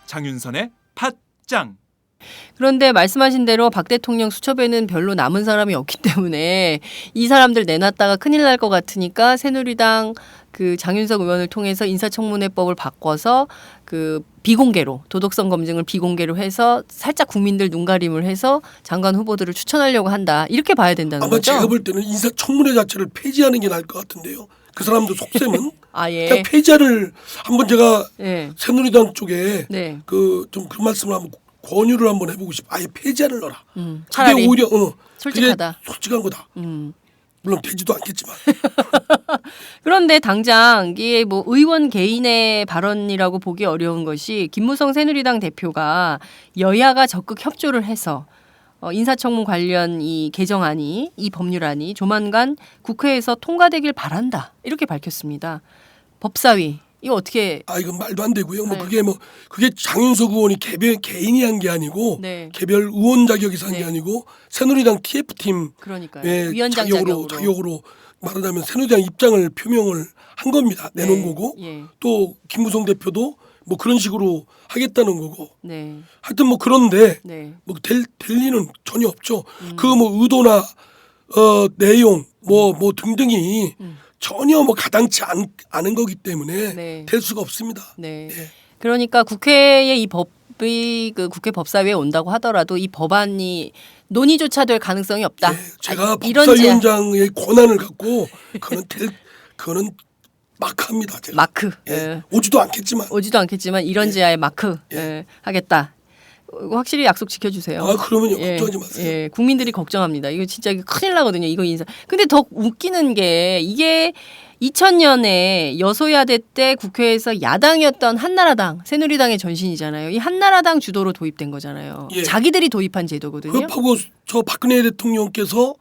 A: 장윤선의 팟짱.
D: 그런데 말씀하신 대로 박 대통령 수첩에는 별로 남은 사람이 없기 때문에 이 사람들 내놨다가 큰일 날 것 같으니까 새누리당 그 장윤석 의원을 통해서 인사청문회법을 바꿔서 그 비공개로 도덕성 검증을 비공개로 해서 살짝 국민들 눈가림을 해서 장관 후보들을 추천하려고 한다. 이렇게 봐야 된다는
E: 아마
D: 거죠.
E: 제가 볼 때는 인사청문회 자체를 폐지하는 게 나을 것 같은데요. 그 사람도 속셈은
D: 아 예.
E: 그냥 폐지를 한번 제가
D: 예.
E: 새누리당 쪽에
D: 네.
E: 그 말씀을 한번 권유를 한번 해보고 싶어. 아예 폐지를 넣어라.
D: 차라리
E: 그게 오히려
D: 솔직하다.
E: 그게 솔직한 거다. 물론 되지도 않겠지만.
D: 그런데 당장 이게 뭐 의원 개인의 발언이라고 보기 어려운 것이 김무성 새누리당 대표가 여야가 적극 협조를 해서 인사청문 관련 이 개정안이 이 법률안이 조만간 국회에서 통과되길 바란다 이렇게 밝혔습니다. 법사위 이거 어떻게?
E: 이건 말도 안 되고요. 뭐
D: 네.
E: 그게 장윤석 의원이 개인이 한 게 아니고
D: 네.
E: 개별 의원 자격에서 한 게
D: 네.
E: 아니고 새누리당 TF팀
D: 그러니까요. 위원장
E: 자격으로 말하자면 새누리당 입장을 표명을 한 겁니다. 내놓은
D: 네.
E: 거고
D: 예.
E: 또 김무성 대표도 뭐 그런 식으로 하겠다는 거고
D: 네.
E: 하여튼 뭐 그런데
D: 네.
E: 뭐 될 리는 전혀 없죠. 그거 뭐 의도나 내용 뭐 등등이 전혀 뭐 가당치 않은 거기 때문에
D: 네.
E: 될 수가 없습니다.
D: 네.
E: 예.
D: 그러니까 국회에 이 법이 그 국회 법사위에 온다고 하더라도 이 법안이 논의조차 될 가능성이 없다.
E: 예, 제가
D: 이런
E: 법사위원장의 권한을 갖고 그거는 마크합니다. 제가.
D: 마크.
E: 예.
D: 예.
E: 오지도 않겠지만
D: 오지도 않겠지만 이런 지하에 마크
E: 예.
D: 하겠다. 확실히 약속 지켜주세요.
E: 아 그러면요 걱정하지 마세요.
D: 예, 국민들이 걱정합니다. 이거 진짜 이거 큰일 나거든요. 이거 인사. 근데 더 웃기는 게 이게 2000년에 여소야대 때 국회에서 야당이었던 한나라당, 새누리당의 전신이잖아요. 이 한나라당 주도로 도입된 거잖아요.
E: 예.
D: 자기들이 도입한 제도거든요.
E: 그하고 저 박근혜 대통령께서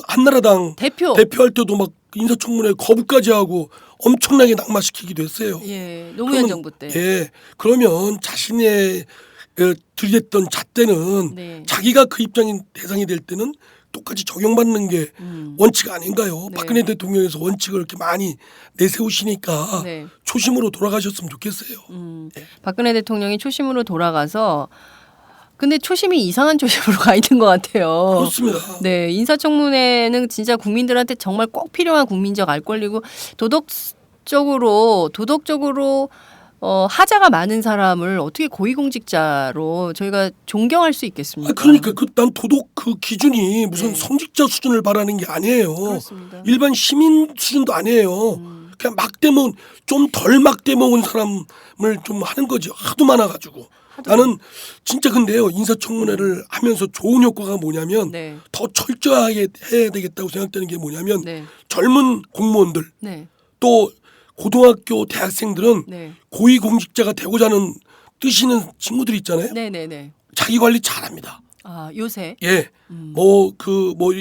E: 한나라당 대표할 때도 막 인사청문회 거부까지 하고 엄청나게 낙마시키기도 했어요.
D: 예, 노무현 정부 때.
E: 예, 그러면 자신의 들였던 잣대는
D: 네.
E: 자기가 그 입장인 대상이 될 때는 똑같이 적용받는 게 원칙 아닌가요?
D: 네.
E: 박근혜 대통령에서 원칙을 이렇게 많이 내세우시니까
D: 네.
E: 초심으로 돌아가셨으면 좋겠어요.
D: 박근혜 대통령이 초심으로 돌아가서 근데 초심이 이상한 초심으로 가 있는 것 같아요.
E: 그렇습니다.
D: 네, 인사청문회는 진짜 국민들한테 정말 꼭 필요한 국민적 알 권리고 도덕적으로 하자가 많은 사람을 어떻게 고위공직자로 저희가 존경할 수 있겠습니까?
E: 그러니까 난 도덕 그 기준이 무슨
D: 네.
E: 성직자 수준을 바라는 게 아니에요.
D: 그렇습니다.
E: 일반 시민 수준도 아니에요. 그냥 막대먹은 좀 덜 막대먹은 사람을 좀 하는 거지. 하도 많아가지고. 나는 진짜 근데요 인사청문회를 하면서 좋은 효과가 뭐냐면
D: 네.
E: 더 철저하게 해야 되겠다고 생각되는 게 뭐냐면
D: 네.
E: 젊은 공무원들
D: 네.
E: 또 고등학교 대학생들은
D: 네.
E: 고위공직자가 되고자 하는 뜻이 있는 친구들 있잖아요.
D: 네, 네, 네.
E: 자기 관리 잘합니다.
D: 아, 요새
E: 예,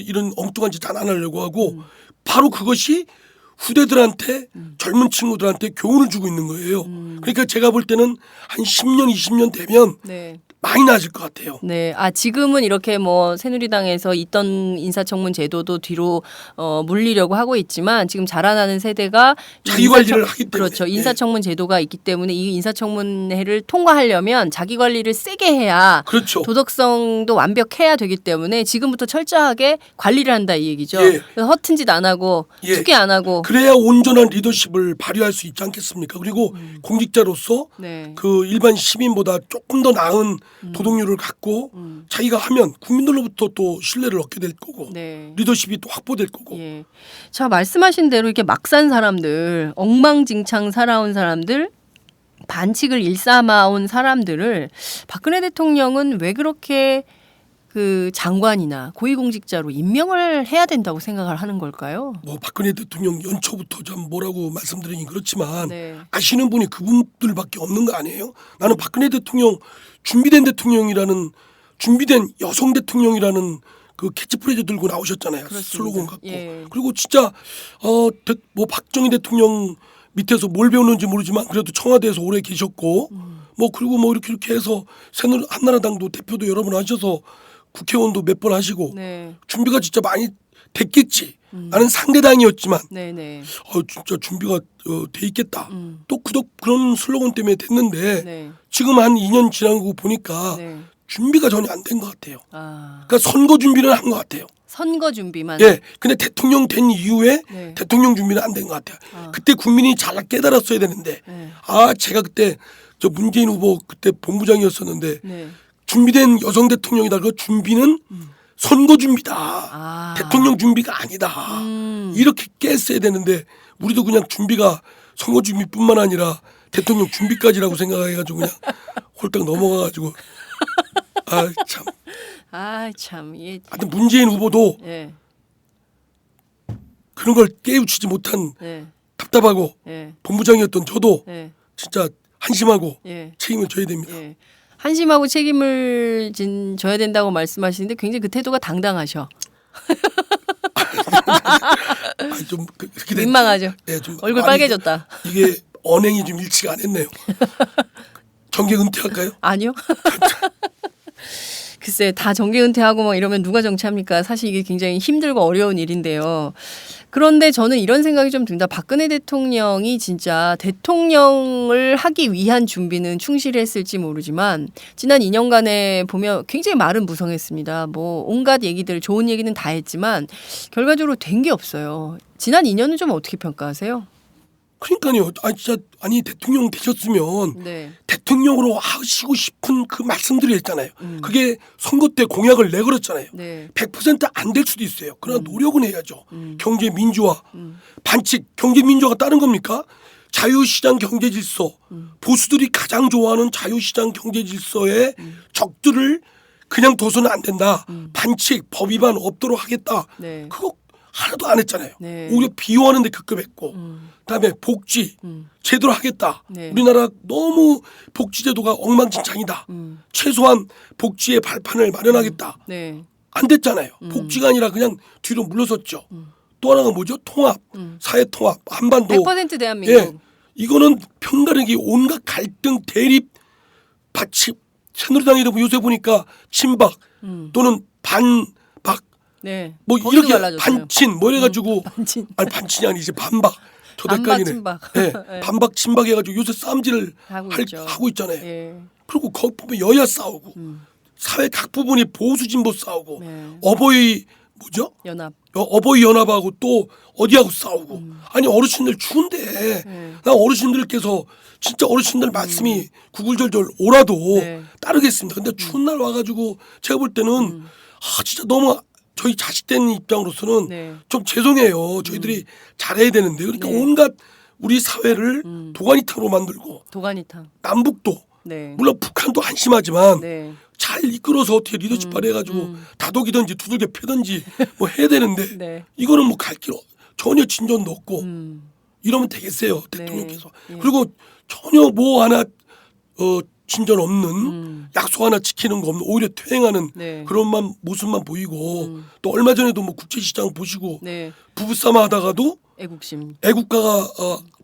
E: 이런 엉뚱한 짓 안 하려고 하고 바로 그것이 후대들한테 젊은 친구들한테 교훈을 주고 있는 거예요. 그러니까 제가 볼 때는 한 10년, 20년 되면
D: 네.
E: 많이 나아질 것 같아요.
D: 네. 아, 지금은 이렇게 뭐 새누리당에서 있던 인사청문 제도도 뒤로 물리려고 하고 있지만 지금 자라나는 세대가
E: 자기 관리를 하기 때문에.
D: 그렇죠.
E: 예.
D: 인사청문 제도가 있기 때문에 이 인사청문회를 통과하려면 자기 관리를 세게 해야
E: 그렇죠.
D: 도덕성도 완벽해야 되기 때문에 지금부터 철저하게 관리를 한다 이 얘기죠.
E: 예.
D: 그래서 허튼 짓 안 하고
E: 예.
D: 투기 안 하고
E: 그래야 온전한 리더십을 발휘할 수 있지 않겠습니까? 그리고 공직자로서
D: 네.
E: 그 일반 시민보다 조금 더 나은 도덕률을 갖고 자기가 하면 국민들로부터 또 신뢰를 얻게 될 거고
D: 네.
E: 리더십이 또 확보될 거고
D: 예. 자, 말씀하신 대로 이렇게 막 산 사람들, 엉망진창 살아온 사람들, 반칙을 일삼아온 사람들을 박근혜 대통령은 왜 그렇게 그 장관이나 고위공직자로 임명을 해야 된다고 생각을 하는 걸까요?
E: 뭐 박근혜 대통령 연초부터 좀 뭐라고 말씀드리긴 그렇지만
D: 네.
E: 아시는 분이 그분들밖에 없는 거 아니에요? 나는 박근혜 대통령 준비된 여성 대통령이라는 그 캐치프레이즈 들고 나오셨잖아요.
D: 그렇습니다.
E: 슬로건 갖고.
D: 예.
E: 그리고 진짜 뭐 박정희 대통령 밑에서 뭘 배웠는지 모르지만 그래도 청와대에서 오래 계셨고 뭐 그리고 뭐 이렇게 해서 한나라당도 대표도 여러 번 하셔서 국회의원도 몇 번 하시고
D: 네.
E: 준비가 진짜 많이 됐겠지. 나는 상대당이었지만
D: 네네.
E: 진짜 준비가 돼 있겠다. 또 그런 슬로건 때문에 됐는데
D: 네.
E: 지금 한 2년 지나고 보니까
D: 네.
E: 준비가 전혀 안 된 것 같아요.
D: 아,
E: 그러니까 선거 준비는 한 것 같아요.
D: 선거 준비만.
E: 예. 근데 대통령 된 이후에
D: 네.
E: 대통령 준비는 안 된 것 같아요.
D: 아.
E: 그때 국민이 잘 깨달았어야 되는데
D: 네.
E: 제가 그때 저 문재인 후보 그때 본부장이었었는데
D: 네.
E: 준비된 여성 대통령이다. 그 준비는 선거 준비다.
D: 아.
E: 대통령 준비가 아니다. 이렇게 깼어야 되는데 우리도 그냥 준비가 선거 준비뿐만 아니라 대통령 준비까지라고 생각해가지고 그냥 홀딱 넘어가가지고 참.
D: 아, 참. 예.
E: 하여튼 문재인 후보도
D: 예.
E: 그런 걸 깨우치지 못한
D: 예.
E: 답답하고
D: 예.
E: 본부장이었던 저도
D: 예.
E: 진짜 한심하고
D: 예.
E: 책임을 져야 됩니다.
D: 예. 한심하고 책임을 져야 된다고 말씀하시는데 굉장히 그 태도가 당당하셔.
E: 좀 그렇게
D: 민망하죠.
E: 네, 좀
D: 얼굴
E: 많이
D: 빨개졌다.
E: 이게 언행이 좀 일치가 안 했네요. 정계 은퇴할까요?
D: 아니요. 글쎄 다 정계 은퇴하고 뭐 이러면 누가 정치합니까? 사실 이게 굉장히 힘들고 어려운 일인데요. 그런데 저는 이런 생각이 좀 듭니다. 박근혜 대통령이 진짜 대통령을 하기 위한 준비는 충실히 했을지 모르지만 지난 2년간에 보면 굉장히 말은 무성했습니다. 뭐 온갖 얘기들 좋은 얘기는 다 했지만 결과적으로 된 게 없어요. 지난 2년은 좀 어떻게 평가하세요?
E: 그러니까요. 진짜 대통령 되셨으면
D: 네.
E: 대통령으로 하시고 싶은 그 말씀들이 있잖아요. 그게 선거 때 공약을 내걸었잖아요.
D: 네.
E: 100% 안 될 수도 있어요. 그러나 노력은 해야죠. 경제 민주화, 반칙, 경제 민주화가 다른 겁니까? 자유시장 경제 질서, 보수들이 가장 좋아하는 자유시장 경제 질서의 적들을 그냥 둬서는 안 된다. 반칙, 법 위반 없도록 하겠다.
D: 네.
E: 그거 하나도 안 했잖아요.
D: 네.
E: 오히려 비호하는 데 급급했고 그다음에 복지 제대로 하겠다.
D: 네.
E: 우리나라 너무 복지 제도가 엉망진창이다. 최소한 복지의 발판을 마련하겠다.
D: 네.
E: 안 됐잖아요. 복지가 아니라 그냥 뒤로 물러섰죠. 또 하나가 뭐죠? 통합, 사회 통합, 한반도.
D: 100% 대한민국.
E: 예, 이거는 편가르기 온갖 갈등 대립 받침. 새누리당에도 요새 보니까 친박 또는 반박
D: 네.
E: 뭐
D: 거기도
E: 이렇게
D: 갈라졌어요.
E: 반친 뭐 해가지고
D: 반친.
E: 아니 반친이 아니지 반박. 저도
D: 반박,
E: 헷갈리네.
D: 친박.
E: 예,
D: 네.
E: 반박 친박 해가지고 요새 싸움질을
D: 하고 있죠.
E: 하고 있잖아요.
D: 예.
E: 그리고 거기 보면 여야 싸우고 사회 각 부분이 보수 진보 싸우고
D: 네.
E: 어버이 뭐죠?
D: 연합.
E: 어버이 연합하고 또 어디하고 싸우고 아니 어르신들 추운데 나 어르신들께서 진짜 어르신들 말씀이 구굴절절 오라도
D: 네.
E: 따르겠습니다. 근데 추운 날 와가지고 제가 볼 때는 진짜 너무 저희 자식된 입장으로서는
D: 네.
E: 좀 죄송해요. 저희들이 잘해야 되는데 그러니까
D: 네.
E: 온갖 우리 사회를 도가니탕으로 만들고
D: 도가니탕.
E: 남북도
D: 네.
E: 물론 북한도 한심하지만
D: 네.
E: 잘 이끌어서 어떻게 리더십 발휘해가지고 다독이든지 두들겨 패든지 뭐 해야 되는데
D: 네.
E: 이거는 뭐 갈 길 전혀 진전도 없고 이러면 되겠어요 대통령께서.
D: 예.
E: 그리고 전혀 뭐 하나 진전 없는 약속 하나 지키는 거 없는 오히려 퇴행하는
D: 네.
E: 그런 모습만 보이고 또 얼마 전에도 뭐 국제시장 보시고
D: 네.
E: 부부싸움 하다가도
D: 애국심.
E: 애국가가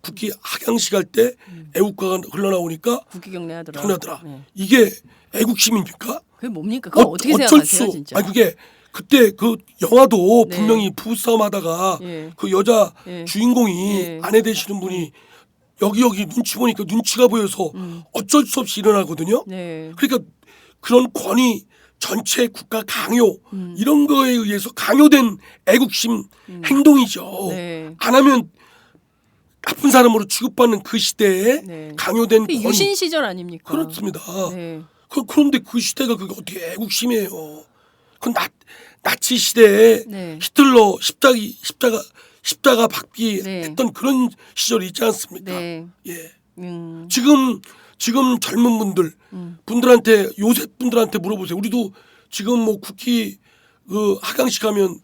E: 국기 학양식 할 때 애국가가 흘러나오니까
D: 국기경례 하더라.
E: 경례하더라.
D: 네.
E: 이게 애국심입니까?
D: 그게 뭡니까? 그거 어떻게 생각하세요, 진짜?
E: 아니 그게 그때 그 영화도
D: 네.
E: 분명히 부부싸움 하다가
D: 예.
E: 그 여자
D: 예.
E: 주인공이
D: 예.
E: 아내 되시는 분이 여기 눈치 보니까 눈치가 보여서 어쩔 수 없이 일어나거든요.
D: 네.
E: 그러니까 그런 권위 전체 국가 강요 이런 거에 의해서 강요된 애국심 행동이죠.
D: 네.
E: 안 하면 나쁜 사람으로 취급받는 그 시대에
D: 네.
E: 강요된
D: 그
E: 권위.
D: 유신 시절 아닙니까?
E: 그렇습니다.
D: 네.
E: 그런데 그 시대가 그게 어떻게 애국심이에요? 그 나치 시대에
D: 네.
E: 히틀러 십자가 박기
D: 네.
E: 했던 그런 시절이 있지 않습니까?
D: 네.
E: 예.
D: 음.
E: 지금 젊은 분들한테 요새 분들한테 물어보세요. 우리도 지금 뭐 국기 그 하강식 하면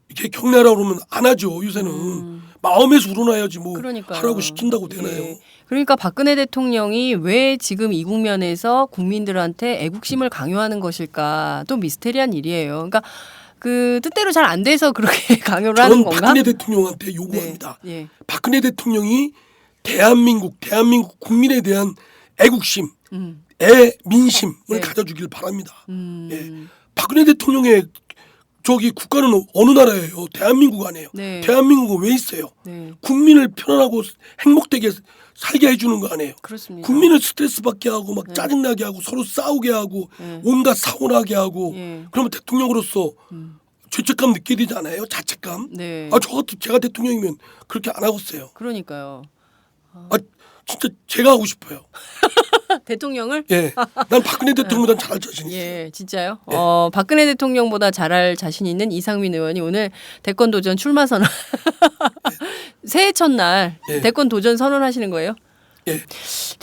E: 이렇게 경례하라고 그러면 안 하죠. 요새는 마음에서 우러나야지 뭐
D: 그러니까요.
E: 하라고 시킨다고 되나요?
D: 예. 그러니까 박근혜 대통령이 왜 지금 이 국면에서 국민들한테 애국심을 강요하는 것일까? 또 미스테리한 일이에요. 그러니까 그 뜻대로 잘 안 돼서 그렇게 강요를 하는
E: 저는
D: 건가?
E: 박근혜 대통령한테 요구합니다.
D: 네. 예.
E: 박근혜 대통령이 대한민국 국민에 대한 애국심, 애민심을
D: 네.
E: 가져주길 바랍니다. 예. 박근혜 대통령의 저기 국가는 어느 나라예요? 대한민국 아니에요.
D: 네.
E: 대한민국은 왜 있어요?
D: 네.
E: 국민을 편안하고 행복되게 살게 해주는 거 아니에요.
D: 그렇습니다.
E: 국민을 스트레스 받게 하고 막 짜증나게 하고 서로 싸우게 하고 온갖 사고 나게 하고
D: 예.
E: 그러면 대통령으로서 죄책감 느끼게 되지 않아요? 자책감?
D: 네.
E: 제가 대통령이면 그렇게 안 하겠어요.
D: 그러니까요.
E: 진짜 제가 하고 싶어요.
D: 대통령을
E: 예, 난 박근혜 대통령보다 잘할 자신 있어요.
D: 예, 진짜요? 박근혜 대통령보다 잘할 자신 있는 이상민 의원이 오늘 대권 도전 출마 선언. 새해 첫날
E: 예.
D: 대권 도전 선언하시는 거예요?
E: 예.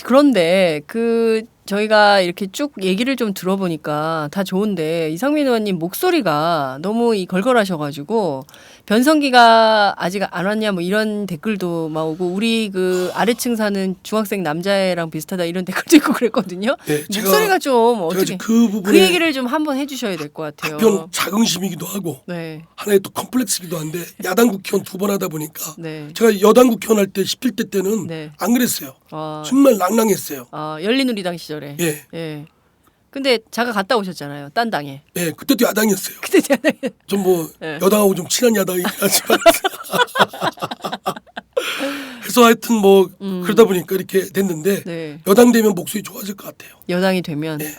D: 그런데 저희가 이렇게 쭉 얘기를 좀 들어보니까 다 좋은데 이상민 의원님 목소리가 너무 걸걸하셔가지고 변성기가 아직 안 왔냐 뭐 이런 댓글도 막 오고 우리 그 아래층 사는 중학생 남자애랑 비슷하다 이런 댓글도 있고 그랬거든요.
E: 예, 제가-
D: 목소리가 좀
E: 제가
D: 어떻게
E: 지금 그 부분에
D: 그 얘기를 좀 한번 해주셔야 될 것 같아요.
E: 한편 자긍심이기도 하고
D: 네,
E: 하나의 또 컴플렉스이기도 한데 야당 국회의원 2번 하다 보니까
D: 네.
E: 제가 여당 국회의원 할 때 17대 때는
D: 네.
E: 안 그랬어요.
D: 아,
E: 정말 낭낭했어요.
D: 열린우리당 시절에.
E: 예,
D: 예. 근데 자가 갔다 오셨잖아요. 딴 당에.
E: 예, 그때도 야당이었어요.
D: 그때 제가
E: 좀 뭐
D: 예.
E: 여당하고 좀 친한 야당이긴 하지만 그래서 하여튼 뭐 그러다 보니까 이렇게 됐는데
D: 네.
E: 여당 되면 목소리 좋아질 것 같아요.
D: 여당이 되면
E: 네.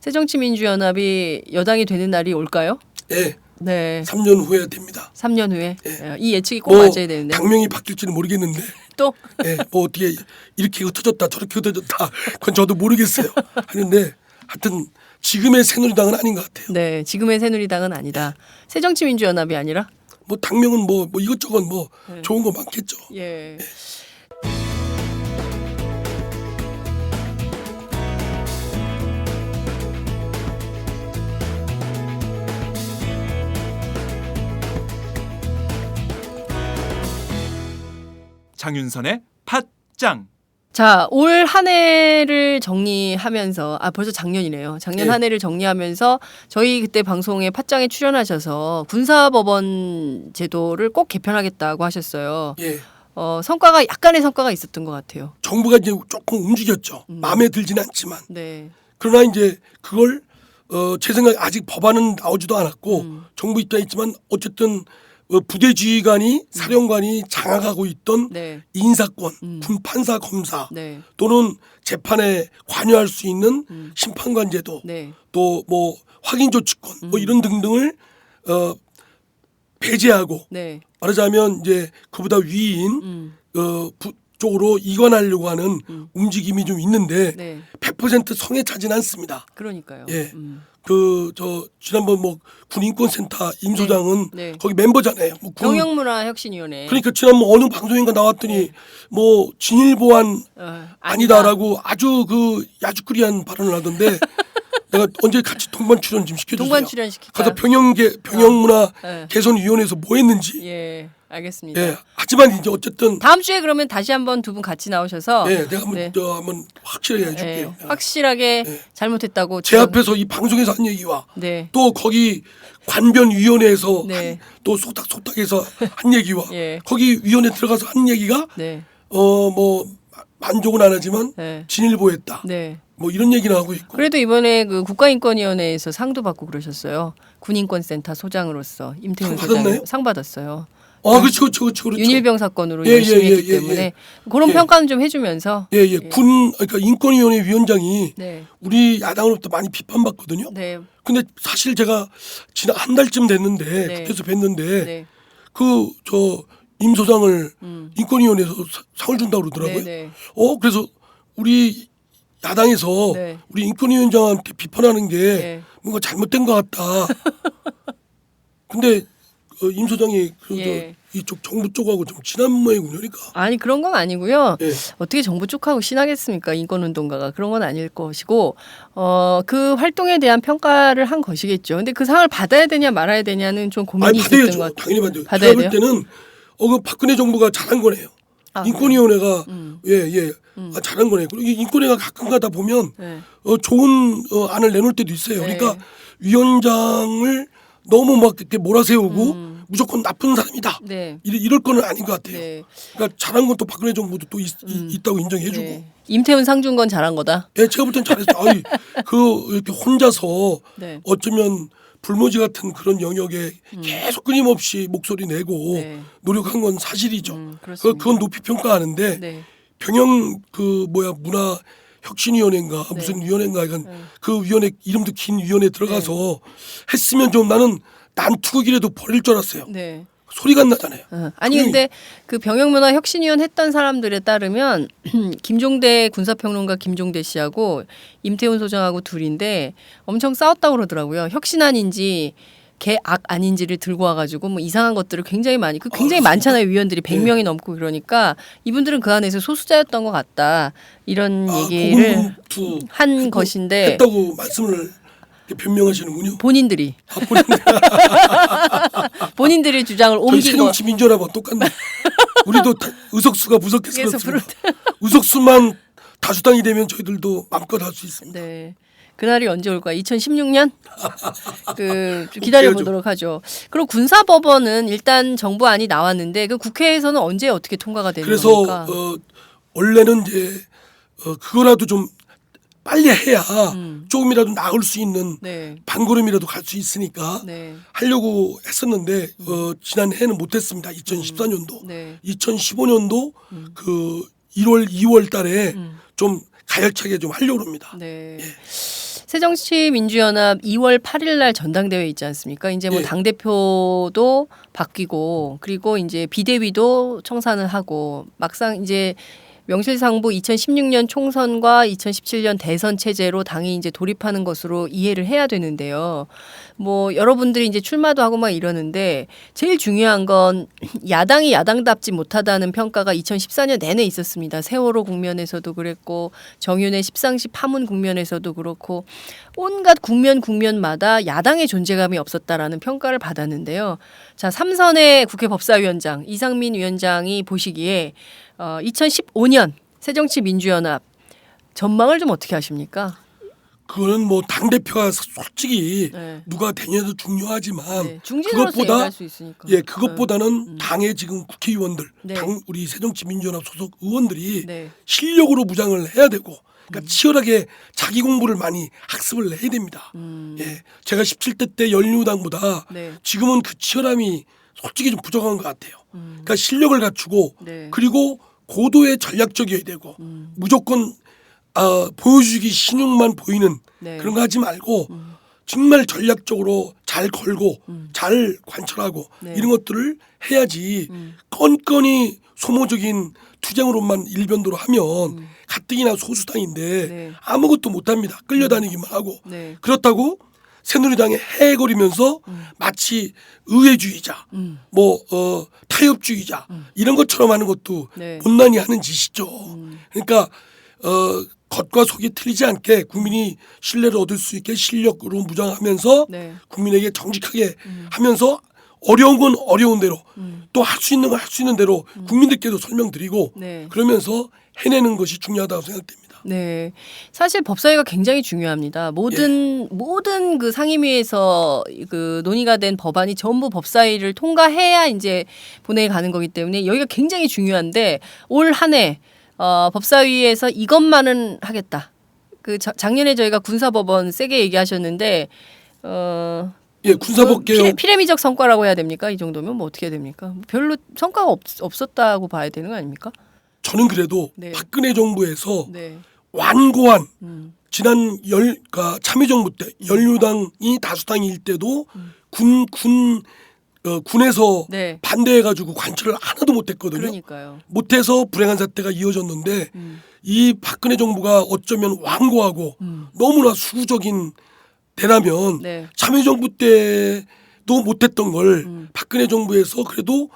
D: 새정치민주연합이 여당이 되는 날이 올까요?
E: 예,
D: 네.
E: 3년 후에 됩니다.
D: 3년 후에
E: 예.
D: 이 예측이 꼭
E: 뭐
D: 맞아야 되는데
E: 당명이 바뀔지는 모르겠는데
D: 또
E: 예, 뭐 어떻게 이렇게 흩어졌다 저렇게 흩어졌다 그건 저도 모르겠어요. 하는데 하여튼 지금의 새누리당은 아닌 것 같아요.
D: 네, 지금의 새누리당은 아니다. 새정치민주연합이 아니라
E: 뭐 당명은 뭐 이것저것 뭐 좋은 거 많겠죠.
D: 예.
A: 장윤선의 팟짱.
D: 자, 올 한 해를 정리하면서 벌써 작년이네요. 작년
E: 네.
D: 한 해를 정리하면서 저희 그때 방송에 팟짱에 출연하셔서 군사법원 제도를 꼭 개편하겠다고 하셨어요.
E: 예.
D: 성과가 약간의 성과가 있었던 것 같아요.
E: 정부가 이제 조금 움직였죠. 마음에 들지는 않지만.
D: 네.
E: 그러나 이제 그걸 제 생각에 아직 법안은 나오지도 않았고 정부 입장에 있지만 어쨌든 부대 지휘관이 사령관이 장악하고 있던
D: 네.
E: 인사권, 군 판사 검사
D: 네.
E: 또는 재판에 관여할 수 있는 심판관 제도
D: 네.
E: 또 뭐 확인 조치권 뭐 이런 등등을 배제하고
D: 네.
E: 말하자면 이제 그보다 위인 쪽으로 이관하려고 하는 움직임이 좀 있는데
D: 네.
E: 100% 성에 차지는 않습니다.
D: 그러니까요.
E: 예. 지난번 뭐 군인권센터 임 소장은
D: 네.
E: 거기 멤버잖아요. 뭐
D: 경영문화혁신위원회.
E: 그러니까 지난번 어느 방송인가 나왔더니 뭐 진일 보안 아니다라고 아주 그 야주꾸리한 발언을 하던데 내가 언제 같이 동반 출연 좀 시켜주세요.
D: 동반 출연시킬까요?
E: 가서 병영문화
D: 네.
E: 개선위원회에서 뭐 했는지.
D: 예, 알겠습니다.
E: 예. 하지만 이제 어쨌든
D: 다음 주에 그러면 다시 한번 두 분 같이 나오셔서
E: 예, 내가 한번
D: 네.
E: 한번 확실하게 해줄게요.
D: 예, 확실하게
E: 예.
D: 잘못했다고
E: 제 앞에서 이 방송에서 한 얘기와
D: 네.
E: 또 거기 관변위원회에서
D: 네.
E: 또 속닥속닥해서 한 얘기와
D: 예.
E: 거기 위원회 들어가서 한 얘기가
D: 네.
E: 뭐 만족은 안 하지만
D: 네.
E: 진일보했다.
D: 네.
E: 뭐 이런 얘기는 하고 있고.
D: 그래도 이번에 그 국가인권위원회에서 상도 받고 그러셨어요. 군인권센터 소장으로서 임태훈
E: 상
D: 소장이
E: 받았나요?
D: 상 받았어요.
E: 그렇죠.
D: 윤일병 사건으로
E: 예,
D: 열심히
E: 예,
D: 했기
E: 예, 예,
D: 때문에
E: 예.
D: 그런
E: 예.
D: 평가는 좀 해주면서
E: 예. 그러니까 인권위원회 위원장이
D: 네.
E: 우리 야당으로부터 많이 비판받거든요.
D: 네.
E: 근데 사실 제가 지난 한 달쯤 됐는데
D: 네.
E: 국회에서 뵀는데
D: 네.
E: 임 소장을 인권위원회에서 상을 준다고 그러더라고요.
D: 네.
E: 그래서 우리 야당에서
D: 네.
E: 우리 인권위원장한테 비판하는 게
D: 네.
E: 뭔가 잘못된 것 같다. 근데 임 소장이
D: 예.
E: 이쪽 정부 쪽하고 좀 친한 모양이군요. 그러니까.
D: 아니 그런 건 아니고요.
E: 예.
D: 어떻게 정부 쪽하고 친하겠습니까? 인권운동가가 그런 건 아닐 것이고 그 활동에 대한 평가를 한 것이겠죠. 근데 그 상을 받아야 되냐 말아야 되냐는 좀 고민이 있었던 것
E: 받아야죠.
D: 같아요.
E: 당연히 받아요.
D: 받아야
E: 제가 볼
D: 돼요?
E: 때는 그 박근혜 정부가 잘한 거네요.
D: 아,
E: 인권위원회가 잘한 거네요. 그리고 이 인권위가 가끔가다 보면
D: 네.
E: 좋은 안을 내놓을 때도 있어요.
D: 네.
E: 그러니까 위원장을 너무 막 이렇게 몰아세우고 무조건 나쁜 사람이다.
D: 네.
E: 이럴 거는 아닌 것 같아요.
D: 네.
E: 그러니까 잘한 건 또 박근혜 정부도 또 있다고 인정해주고.
D: 네. 임태훈 상 준 건 잘한 거다.
E: 예, 제가 볼 땐 잘했어요. 이렇게 혼자서
D: 네.
E: 어쩌면 불모지 같은 그런 영역에 계속 끊임없이 목소리 내고
D: 네.
E: 노력한 건 사실이죠.
D: 그렇습니다.
E: 그건 높이 평가하는데
D: 네.
E: 문화 혁신위원회인가 무슨 위원회인가 이건 그 위원회 이름도 긴 위원회 들어가서 했으면 좀 나는 난투극이라도 벌일 줄 알았어요.
D: 네.
E: 소리가 안 나잖아요.
D: 아니 근데 그 병영문화혁신위원 했던 사람들에 따르면 김종대 군사평론가 김종대 씨하고 임태훈 소장하고 둘인데 엄청 싸웠다고 그러더라고요. 혁신안인지 개악 아닌지를 들고 와가지고 뭐 이상한 것들을 굉장히 많이 굉장히 많잖아요. 위원들이 100명이 넘고 그러니까 이분들은 그 안에서 소수자였던 것 같다 이런 얘기를
E: 고군분투
D: 한 것인데
E: 했다고 말씀을 변명하시는군요.
D: 본인들이 본인들의 주장을
E: 저희
D: 옮긴 거.
E: 새정치민주연합은 똑같네. 우리도 의석수가 무섭게
D: 그래서
E: 생겼습니다. 의석수만 다수당이 되면 저희들도 마음껏 할 수 있습니다.
D: 네. 그날이 언제 올까요? 2016년? 좀 기다려 보도록 하죠. 그리고 군사법원은 일단 정부안이 나왔는데 그 국회에서는 언제 어떻게 통과가 되는
E: 그래서
D: 겁니까?
E: 원래는 이제 그거라도 좀 빨리 해야 조금이라도 나을 수 있는
D: 네.
E: 반걸음이라도 갈 수 있으니까
D: 네.
E: 하려고 했었는데 지난해에는 못했습니다. 2014년도,
D: 네.
E: 2015년도 그 1월, 2월 달에 좀 가열차게 좀 하려고 합니다.
D: 네. 새정치민주연합 2월 8일 날 전당대회 있지 않습니까? 이제 뭐
E: 예.
D: 당대표도 바뀌고 그리고 이제 비대위도 청산을 하고 막상 이제 명실상부 2016년 총선과 2017년 대선 체제로 당이 이제 돌입하는 것으로 이해를 해야 되는데요. 뭐 여러분들이 이제 출마도 하고 막 이러는데 제일 중요한 건 야당이 야당답지 못하다는 평가가 2014년 내내 있었습니다. 세월호 국면에서도 그랬고 정윤회 십상시 파문 국면에서도 그렇고 온갖 국면마다 야당의 존재감이 없었다라는 평가를 받았는데요. 자, 3선의 국회 법사위원장 이상민 위원장이 보시기에 2015년 새정치민주연합 전망을 좀 어떻게 하십니까?
E: 그거는 뭐 당 대표가 솔직히
D: 네.
E: 누가 되냐도 중요하지만
D: 네. 중진으로서 얘기할 수 있으니까.
E: 그것보다는 당의 지금 국회의원들,
D: 네.
E: 당 우리 새정치민주연합 소속 의원들이
D: 네.
E: 실력으로 무장을 해야 되고, 그러니까 치열하게 자기 공부를 많이 학습을 해야 됩니다. 예, 제가 17대 때 열린우당보다
D: 네.
E: 지금은 그 치열함이 솔직히 좀 부족한 것 같아요. 그러니까 실력을 갖추고
D: 네.
E: 그리고 고도의 전략적이어야 되고 무조건 보여주기 신용만 보이는
D: 네.
E: 그런 거 하지 말고 정말 전략적으로 잘 걸고 잘 관철하고
D: 네.
E: 이런 것들을 해야지 건건이 소모적인 투쟁으로만 일변도로 하면 가뜩이나 소수당인데
D: 네.
E: 아무것도 못합니다. 끌려다니기만 하고
D: 네.
E: 그렇다고 새누리당에 해거리면서 마치 의회주의자, 타협주의자 이런 것처럼 하는 것도
D: 네.
E: 못난이 하는 짓이죠. 그러니까 겉과 속이 틀리지 않게 국민이 신뢰를 얻을 수 있게 실력으로 무장하면서
D: 네.
E: 국민에게 정직하게 하면서 어려운 건 어려운 대로 또 할 수 있는 건 할 수 있는 대로 국민들께도 설명드리고
D: 네.
E: 그러면서 해내는 것이 중요하다고 생각됩니다.
D: 네. 사실 법사위가 굉장히 중요합니다. 모든 그 상임위에서 그 논의가 된 법안이 전부 법사위를 통과해야 이제 본회의에 가는 거기 때문에 여기가 굉장히 중요한데 올 한 해 법사위에서 이것만은 하겠다. 그 작년에 저희가 군사법원 세게 얘기하셨는데
E: 예, 군사법 개혁
D: 피레미적 성과라고 해야 됩니까? 이 정도면 뭐 어떻게 해야 됩니까? 별로 성과가 없었다고 봐야 되는 거 아닙니까?
E: 저는 그래도
D: 네.
E: 박근혜 정부에서
D: 네.
E: 완고한 지난 참여정부 때 열린우당이 다수당일 때도 군에서
D: 네.
E: 반대해가지고 관철을 하나도 못했거든요.
D: 그러니까요.
E: 못해서 불행한 사태가 이어졌는데 이 박근혜 정부가 어쩌면 완고하고 너무나 수구적인 대라면
D: 네.
E: 참여정부 때도 못했던 걸 박근혜 정부에서 그래도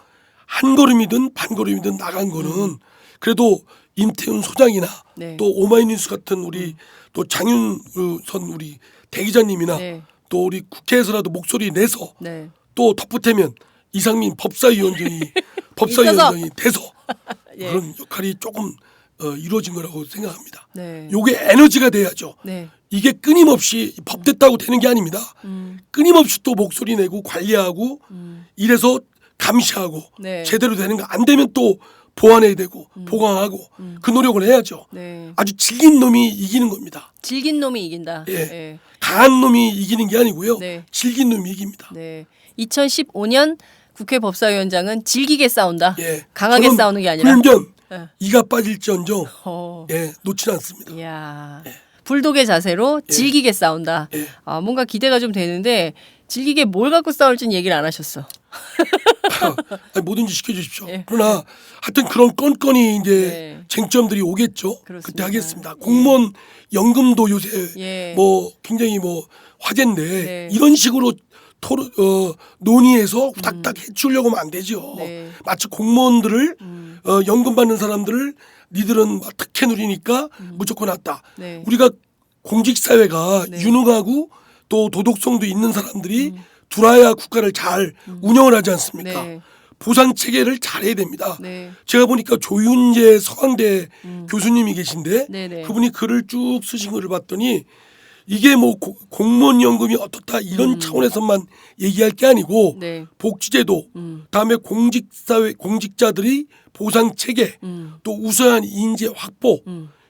E: 한 걸음이든 반 걸음이든 나간 거는 그래도 임태훈 소장이나
D: 네.
E: 또 오마이뉴스 같은 우리 또 장윤선 우리 대기자님이나
D: 네.
E: 또 우리 국회에서라도 목소리 내서
D: 네.
E: 또 덧붙이면 이상민 법사위원장이 돼서
D: 예.
E: 그런 역할이 조금 이루어진 거라고 생각합니다.
D: 네.
E: 요게 에너지가 돼야죠.
D: 네.
E: 이게 끊임없이 법 됐다고 되는 게 아닙니다. 끊임없이 또 목소리 내고 관리하고 이래서 감시하고
D: 네.
E: 제대로 되는 거 안 되면 또 보완해야 되고 보강하고 그 노력을 해야죠.
D: 네.
E: 아주 질긴 놈이 이기는 겁니다.
D: 질긴 놈이 이긴다.
E: 예.
D: 네.
E: 강한 놈이 이기는 게 아니고요.
D: 네.
E: 질긴 놈이 이깁니다.
D: 네. 2015년 국회 법사위원장은 질기게 싸운다.
E: 예.
D: 강하게
E: 저는
D: 싸우는 게 아니라.
E: 훈련
D: 예.
E: 이가 빠질지언정
D: 어.
E: 놓지는 않습니다.
D: 이야. 불독의 자세로 질기게 싸운다.
E: 예.
D: 뭔가 기대가 좀 되는데 질기게 뭘 갖고 싸울지는 얘기를 안 하셨어.
E: 아니, 뭐든지 시켜주십시오.
D: 예.
E: 그러나 하여튼 그런 건건이 이제
D: 네.
E: 쟁점들이 오겠죠.
D: 그렇습니다.
E: 그때 하겠습니다. 공무원 연금도 요새
D: 예.
E: 뭐 굉장히 화제인데
D: 네.
E: 이런 식으로 논의해서 후닥닥 해치우려고 하면 안 되죠.
D: 네.
E: 마치 공무원들을 연금 받는 사람들을 니들은 특혜 누리니까 무조건 왔다.
D: 네.
E: 우리가 공직사회가
D: 네.
E: 유능하고 또 도덕성도 있는 사람들이 들어야 국가를 잘 운영을 하지 않습니까?
D: 네.
E: 보상 체계를 잘해야 됩니다.
D: 네.
E: 제가 보니까 조윤재 서강대 교수님이 계신데
D: 네네.
E: 그분이 글을 쭉 쓰신 글을 봤더니 이게 공무원 연금이 어떻다 이런 차원에서만 얘기할 게 아니고
D: 네.
E: 복지제도 다음에 공직자들이 보상 체계 또 우수한 인재 확보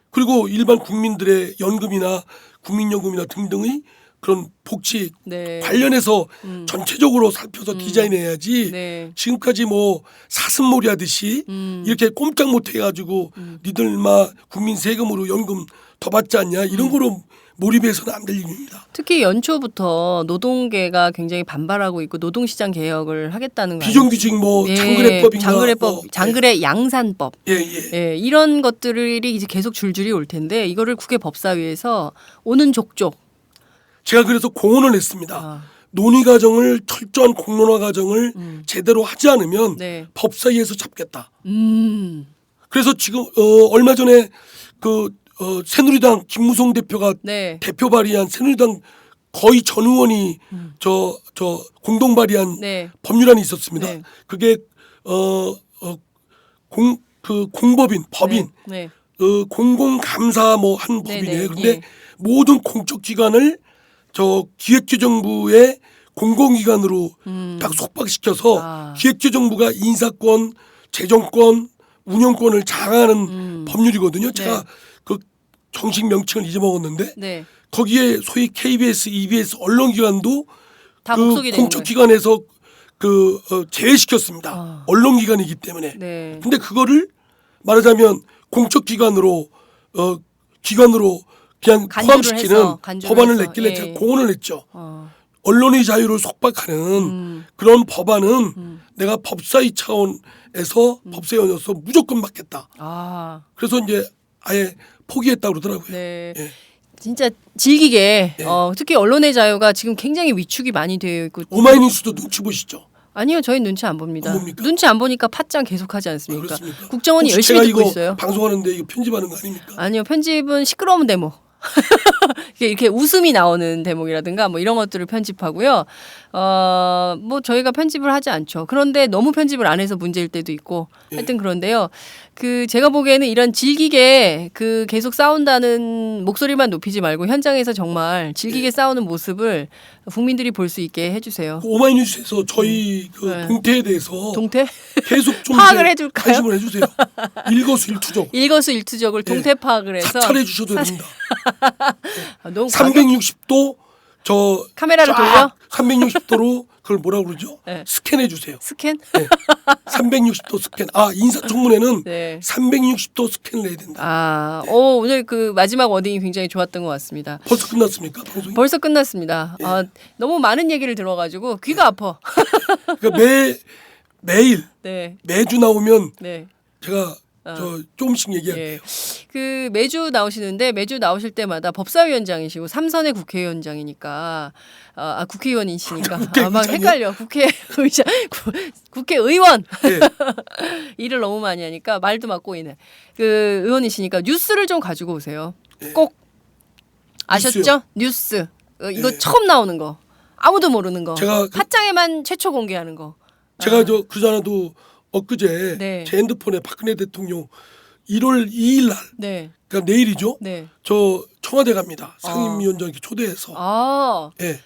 E: 그리고 일반 국민들의 연금이나 국민연금이나 등등의 그런 복지
D: 네.
E: 관련해서 전체적으로 살펴서 디자인해야지
D: 네.
E: 지금까지 사슴놀이 하듯이 이렇게 꼼짝 못 해가지고 니들 국민 세금으로 연금 더 받지 않냐 이런 거로 몰입해서는 안 될 일입니다.
D: 특히 연초부터 노동계가 굉장히 반발하고 있고 노동시장 개혁을 하겠다는 거
E: 비정규직 장거래법인가
D: 장거래 양산법
E: 예.
D: 예, 이런 것들이 이제 계속 줄줄이 올 텐데 이거를 국회 법사위에서 오는 족족
E: 제가 그래서 공언을 했습니다. 논의 과정을 철저한 공론화 과정을 제대로 하지 않으면
D: 네.
E: 법사위에서 잡겠다. 그래서 지금 얼마 전에 새누리당 김무성 대표가
D: 네.
E: 대표 발의한 새누리당 거의 전 의원이 저 공동 발의한
D: 네.
E: 법률안이 있었습니다.
D: 네.
E: 그게 그 공법인 법인
D: 네.
E: 공공감사 뭐 한
D: 네,
E: 법인이에요.
D: 네,
E: 근데
D: 예.
E: 모든 공적 기관을 저 기획재정부의 공공기관으로 딱 속박시켜서
D: 아.
E: 기획재정부가 인사권, 재정권, 운영권을 장악하는 법률이거든요. 제가 그 정식 명칭을 잊어먹었는데
D: 네.
E: 거기에 소위 KBS, EBS 언론기관도
D: 다
E: 그
D: 목속이 되는
E: 공적
D: 거예요.
E: 기관에서 제외시켰습니다.
D: 아.
E: 언론기관이기 때문에.
D: 네.
E: 근데 그거를 말하자면 공적 기관으로 기관으로 그냥
D: 간주를
E: 포함시키는
D: 해서, 간주를
E: 법안을
D: 해서,
E: 냈길래
D: 예.
E: 제가 공언을 했죠.
D: 어.
E: 언론의 자유를 속박하는 그런 법안은 내가 법사위 차원에서 법사위원으로서 무조건 받겠다.
D: 아.
E: 그래서 이제 아예 포기했다고 그러더라고요.
D: 네.
E: 예.
D: 진짜 질기게
E: 네.
D: 특히 언론의 자유가 지금 굉장히 위축이 많이 되어 있고
E: 오마이뉴스도 눈치 보시죠.
D: 아니요 저희 눈치 안 봅니다.
E: 안 봅니까?
D: 눈치 안 보니까 팟짱 계속하지
E: 아,
D: 않습니까?
E: 그렇습니까?
D: 국정원이
E: 혹시
D: 열심히
E: 제가
D: 듣고
E: 이거
D: 있어요.
E: 방송하는데 이거 편집하는 거 아닙니까?
D: 아니요 편집은 시끄러운 대목 이렇게 웃음이 나오는 대목이라든가 뭐 이런 것들을 편집하고요. 뭐 저희가 편집을 하지 않죠. 그런데 너무 편집을 안 해서 문제일 때도 있고 하여튼 그런데요. 그 제가 보기에는 이런 질기게 그 계속 싸운다는 목소리만 높이지 말고 현장에서 정말 질기게 싸우는 모습을 국민들이 볼 수 있게 해주세요.
E: 그 오마이뉴스에서 저희 그
D: 네.
E: 동태에 대해서
D: 동태
E: 계속 좀
D: 파악을
E: 이제
D: 해줄까요?
E: 관심을 해주세요. 일거수일투족
D: 일거수일투족을 동태 파악을 해서
E: 사찰해 주셔도 됩니다.
D: 너무 과격-
E: 360도 저
D: 카메라를
E: 쫙
D: 돌려?
E: 360도로 그걸 뭐라 그러죠?
D: 네.
E: 스캔해 주세요.
D: 스캔?
E: 360도 스캔. 아 인사청문회는
D: 네.
E: 360도 스캔을 해야 된다.
D: 아, 오늘 그 마지막 워딩이 굉장히 좋았던 것 같습니다.
E: 벌써 끝났습니까 방송이?
D: 벌써 끝났습니다. 아, 너무 많은 얘기를 들어가지고 귀가 아파.
E: 그러니까 매일
D: 네,
E: 매주 나오면
D: 네.
E: 제가 저 조금씩 얘기할게요.
D: 예. 그 매주 나오시는데 매주 나오실 때마다 법사위원장이시고 삼선의 국회의원장이니까 국회의원이시니까 막
E: 국회의장이요?
D: 헷갈려 국회의장 국회의원
E: 예.
D: 일을 너무 많이 하니까 말도 막 꼬이네. 그 의원이시니까 뉴스를 좀 가지고 오세요. 꼭 아셨죠?
E: 뉴스요?
D: 뉴스 이거
E: 예.
D: 처음 나오는 거 아무도 모르는 거
E: 제가
D: 팟짱에만 최초 공개하는 거.
E: 제가 저 그전에도 엊그제
D: 네.
E: 제 핸드폰에 박근혜 대통령 1월 2일 날
D: 네,
E: 그러니까 내일이죠.
D: 네.
E: 저 청와대 갑니다. 상임위원장 이렇게 초대해서.
D: 아.
E: 예.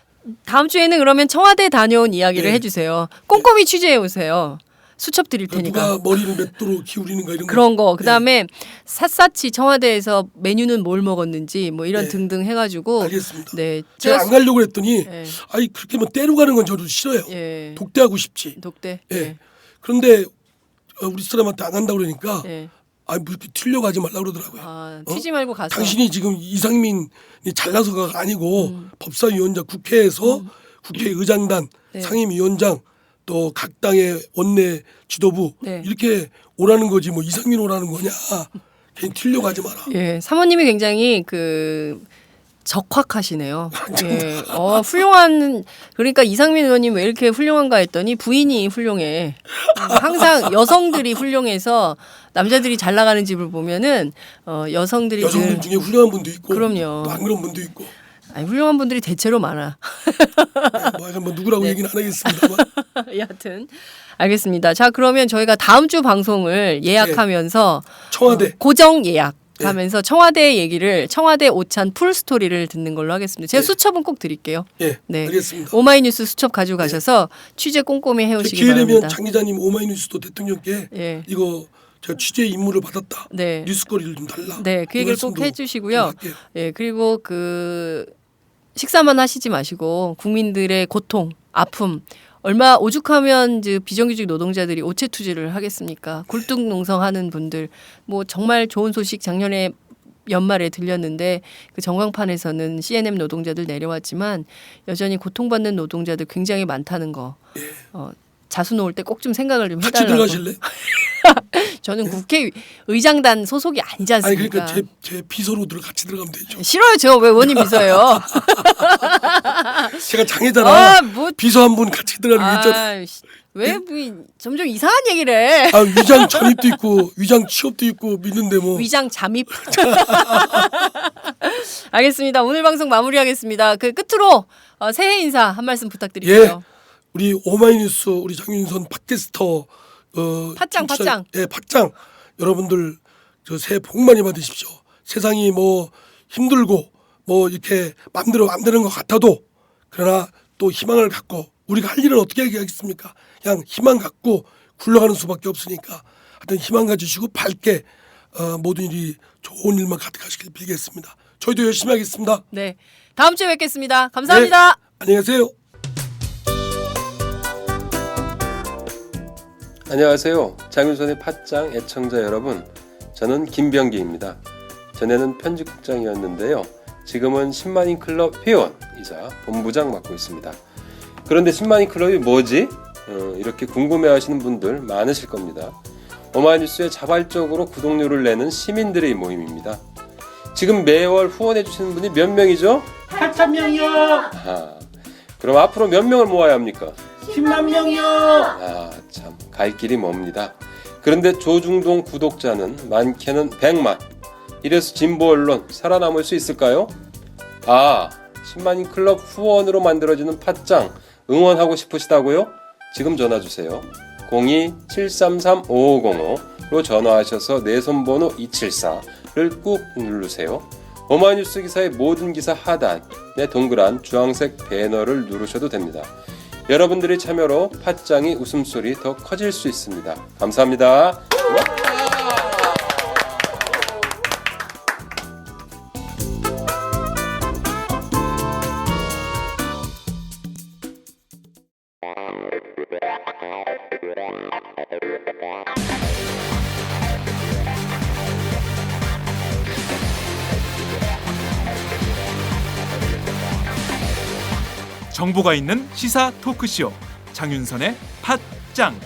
D: 다음 주에는 그러면 청와대 다녀온 이야기를
E: 네.
D: 해주세요. 꼼꼼히 취재해 오세요. 수첩 드릴 테니까.
E: 누가 머리를 몇 도로 기울이는가 이런
D: 그런 거.
E: 네.
D: 그다음에 샅샅이 청와대에서 메뉴는 뭘 먹었는지 뭐 이런
E: 네.
D: 등등 해가지고.
E: 알겠습니다.
D: 네.
E: 제가 안 가려고 했더니
D: 예.
E: 아니 그렇게 뭐 때로 가는 건 저도 싫어요.
D: 예.
E: 독대하고 싶지.
D: 독대.
E: 예. 그런데 우리 사람한테 안 간다고 그러니까
D: 예.
E: 아니 뭐 이렇게 튀려고 하지 말라고 그러더라고요.
D: 아, 튀지 말고 가서.
E: 당신이 지금 이상민이 잘나서가 아니고 법사위원장 국회에서 국회의장단
D: 네.
E: 상임위원장 또 각 당의 원내 지도부
D: 네.
E: 이렇게 오라는 거지 뭐 이상민 오라는 거냐 괜히 튀려고 하지 마라.
D: 예. 사모님이 굉장히 그 적확하시네요. 예. 훌륭한 그러니까 이상민 의원님 왜 이렇게 훌륭한가 했더니 부인이 훌륭해. 항상 여성들이 훌륭해서 남자들이 잘 나가는 집을 보면은 여성들이
E: 여성들
D: 늘
E: 중에 훌륭한 분도 있고
D: 그럼요.
E: 또 안 그런 분도 있고
D: 아니, 훌륭한 분들이 대체로 많아.
E: 뭐 누구라고 얘기는 안 하겠습니다만
D: 여하튼 알겠습니다. 자 그러면 저희가 다음 주 방송을 예약하면서
E: 청와대
D: 고정 예약. 하면서 청와대 얘기를 청와대 오찬 풀 스토리를 듣는 걸로 하겠습니다. 제가
E: 네.
D: 수첩은 꼭 드릴게요.
E: 예
D: 네.
E: 알겠습니다.
D: 오마이뉴스 수첩 가지고 가셔서 취재 꼼꼼히 해오시기
E: 기회 되면
D: 바랍니다.
E: 장 기자님 오마이뉴스도 대통령께
D: 예.
E: 이거 제가 취재 임무를 받았다.
D: 네.
E: 뉴스거리를 좀 달라.
D: 네, 그 얘기를 꼭
E: 말씀도
D: 해주시고요.
E: 좀 할게요.
D: 예, 그리고 그 식사만 하시지 마시고 국민들의 고통, 아픔 얼마 오죽하면 이제 비정규직 노동자들이 오체 투지를 하겠습니까? 굴뚝농성하는 분들 뭐 정말 좋은 소식 작년에 연말에 들렸는데 그 전광판에서는 C&M 노동자들 내려왔지만 여전히 고통받는 노동자들 굉장히 많다는 거. 자수 놓을 때 꼭 좀 생각을 좀
E: 같이
D: 해달라고.
E: 들어가실래?
D: 저는 국회의장단 소속이 아니지
E: 아니
D: 않습니까?
E: 그러니까 제 비서로 같이 들어가면 되죠.
D: 싫어요. 저 왜 원님 비서예요?
E: 제가 장애잖아.
D: 아, 뭐
E: 비서 한 분 같이 들어가는 거 있잖아.
D: 왜 점점 이상한 얘기를 해?
E: 아 위장 전입도 있고 위장 취업도 있고 믿는데 뭐.
D: 위장 잠입. 알겠습니다. 오늘 방송 마무리하겠습니다. 그 끝으로 새해 인사 한 말씀 부탁드릴게요.
E: 우리 오마이뉴스 우리 장윤선 팟캐스터
D: 팟짱,
E: 청취자-
D: 팟짱.
E: 예 팟짱 여러분들 저 새해 복 많이 받으십시오. 세상이 뭐 힘들고 뭐 이렇게 맘대로 안 되는 것 같아도 그러나 또 희망을 갖고 우리가 할 일은 어떻게 하겠습니까? 그냥 희망 갖고 굴러가는 수밖에 없으니까 하여튼 희망 가지시고 밝게 모든 일이 좋은 일만 가득하시길 빌겠습니다. 저희도 열심히 하겠습니다.
D: 네. 다음 주에 뵙겠습니다. 감사합니다.
E: 네, 안녕히 가세요.
F: 안녕하세요. 장윤선의 팟짱 애청자 여러분. 저는 김병기입니다. 전에는 편집국장이었는데요. 지금은 10만인 클럽 회원이자 본부장 맡고 있습니다. 그런데 10만인 클럽이 뭐지? 이렇게 궁금해하시는 분들 많으실 겁니다. 어마이뉴스에 자발적으로 구독료를 내는 시민들의 모임입니다. 지금 매월 후원해주시는 분이 몇 명이죠?
G: 8,000명이요.
F: 아, 그럼 앞으로 몇 명을 모아야 합니까?
G: 10만 명이요.
F: 아, 참, 갈 길이 멉니다. 그런데 조중동 구독자는 많게는 100만. 이래서 진보 언론 살아남을 수 있을까요? 아, 10만인 클럽 후원으로 만들어지는 팟짱 응원하고 싶으시다고요? 지금 전화 주세요. 02-733-5505로 전화하셔서 내 손번호 274를 꾹 누르세요. 어마이뉴스 기사의 모든 기사 하단에 동그란 주황색 배너를 누르셔도 됩니다. 여러분들의 참여로 팟짱이 웃음소리 더 커질 수 있습니다. 감사합니다.
A: 정보가 있는 시사 토크쇼 장윤선의 팟짱.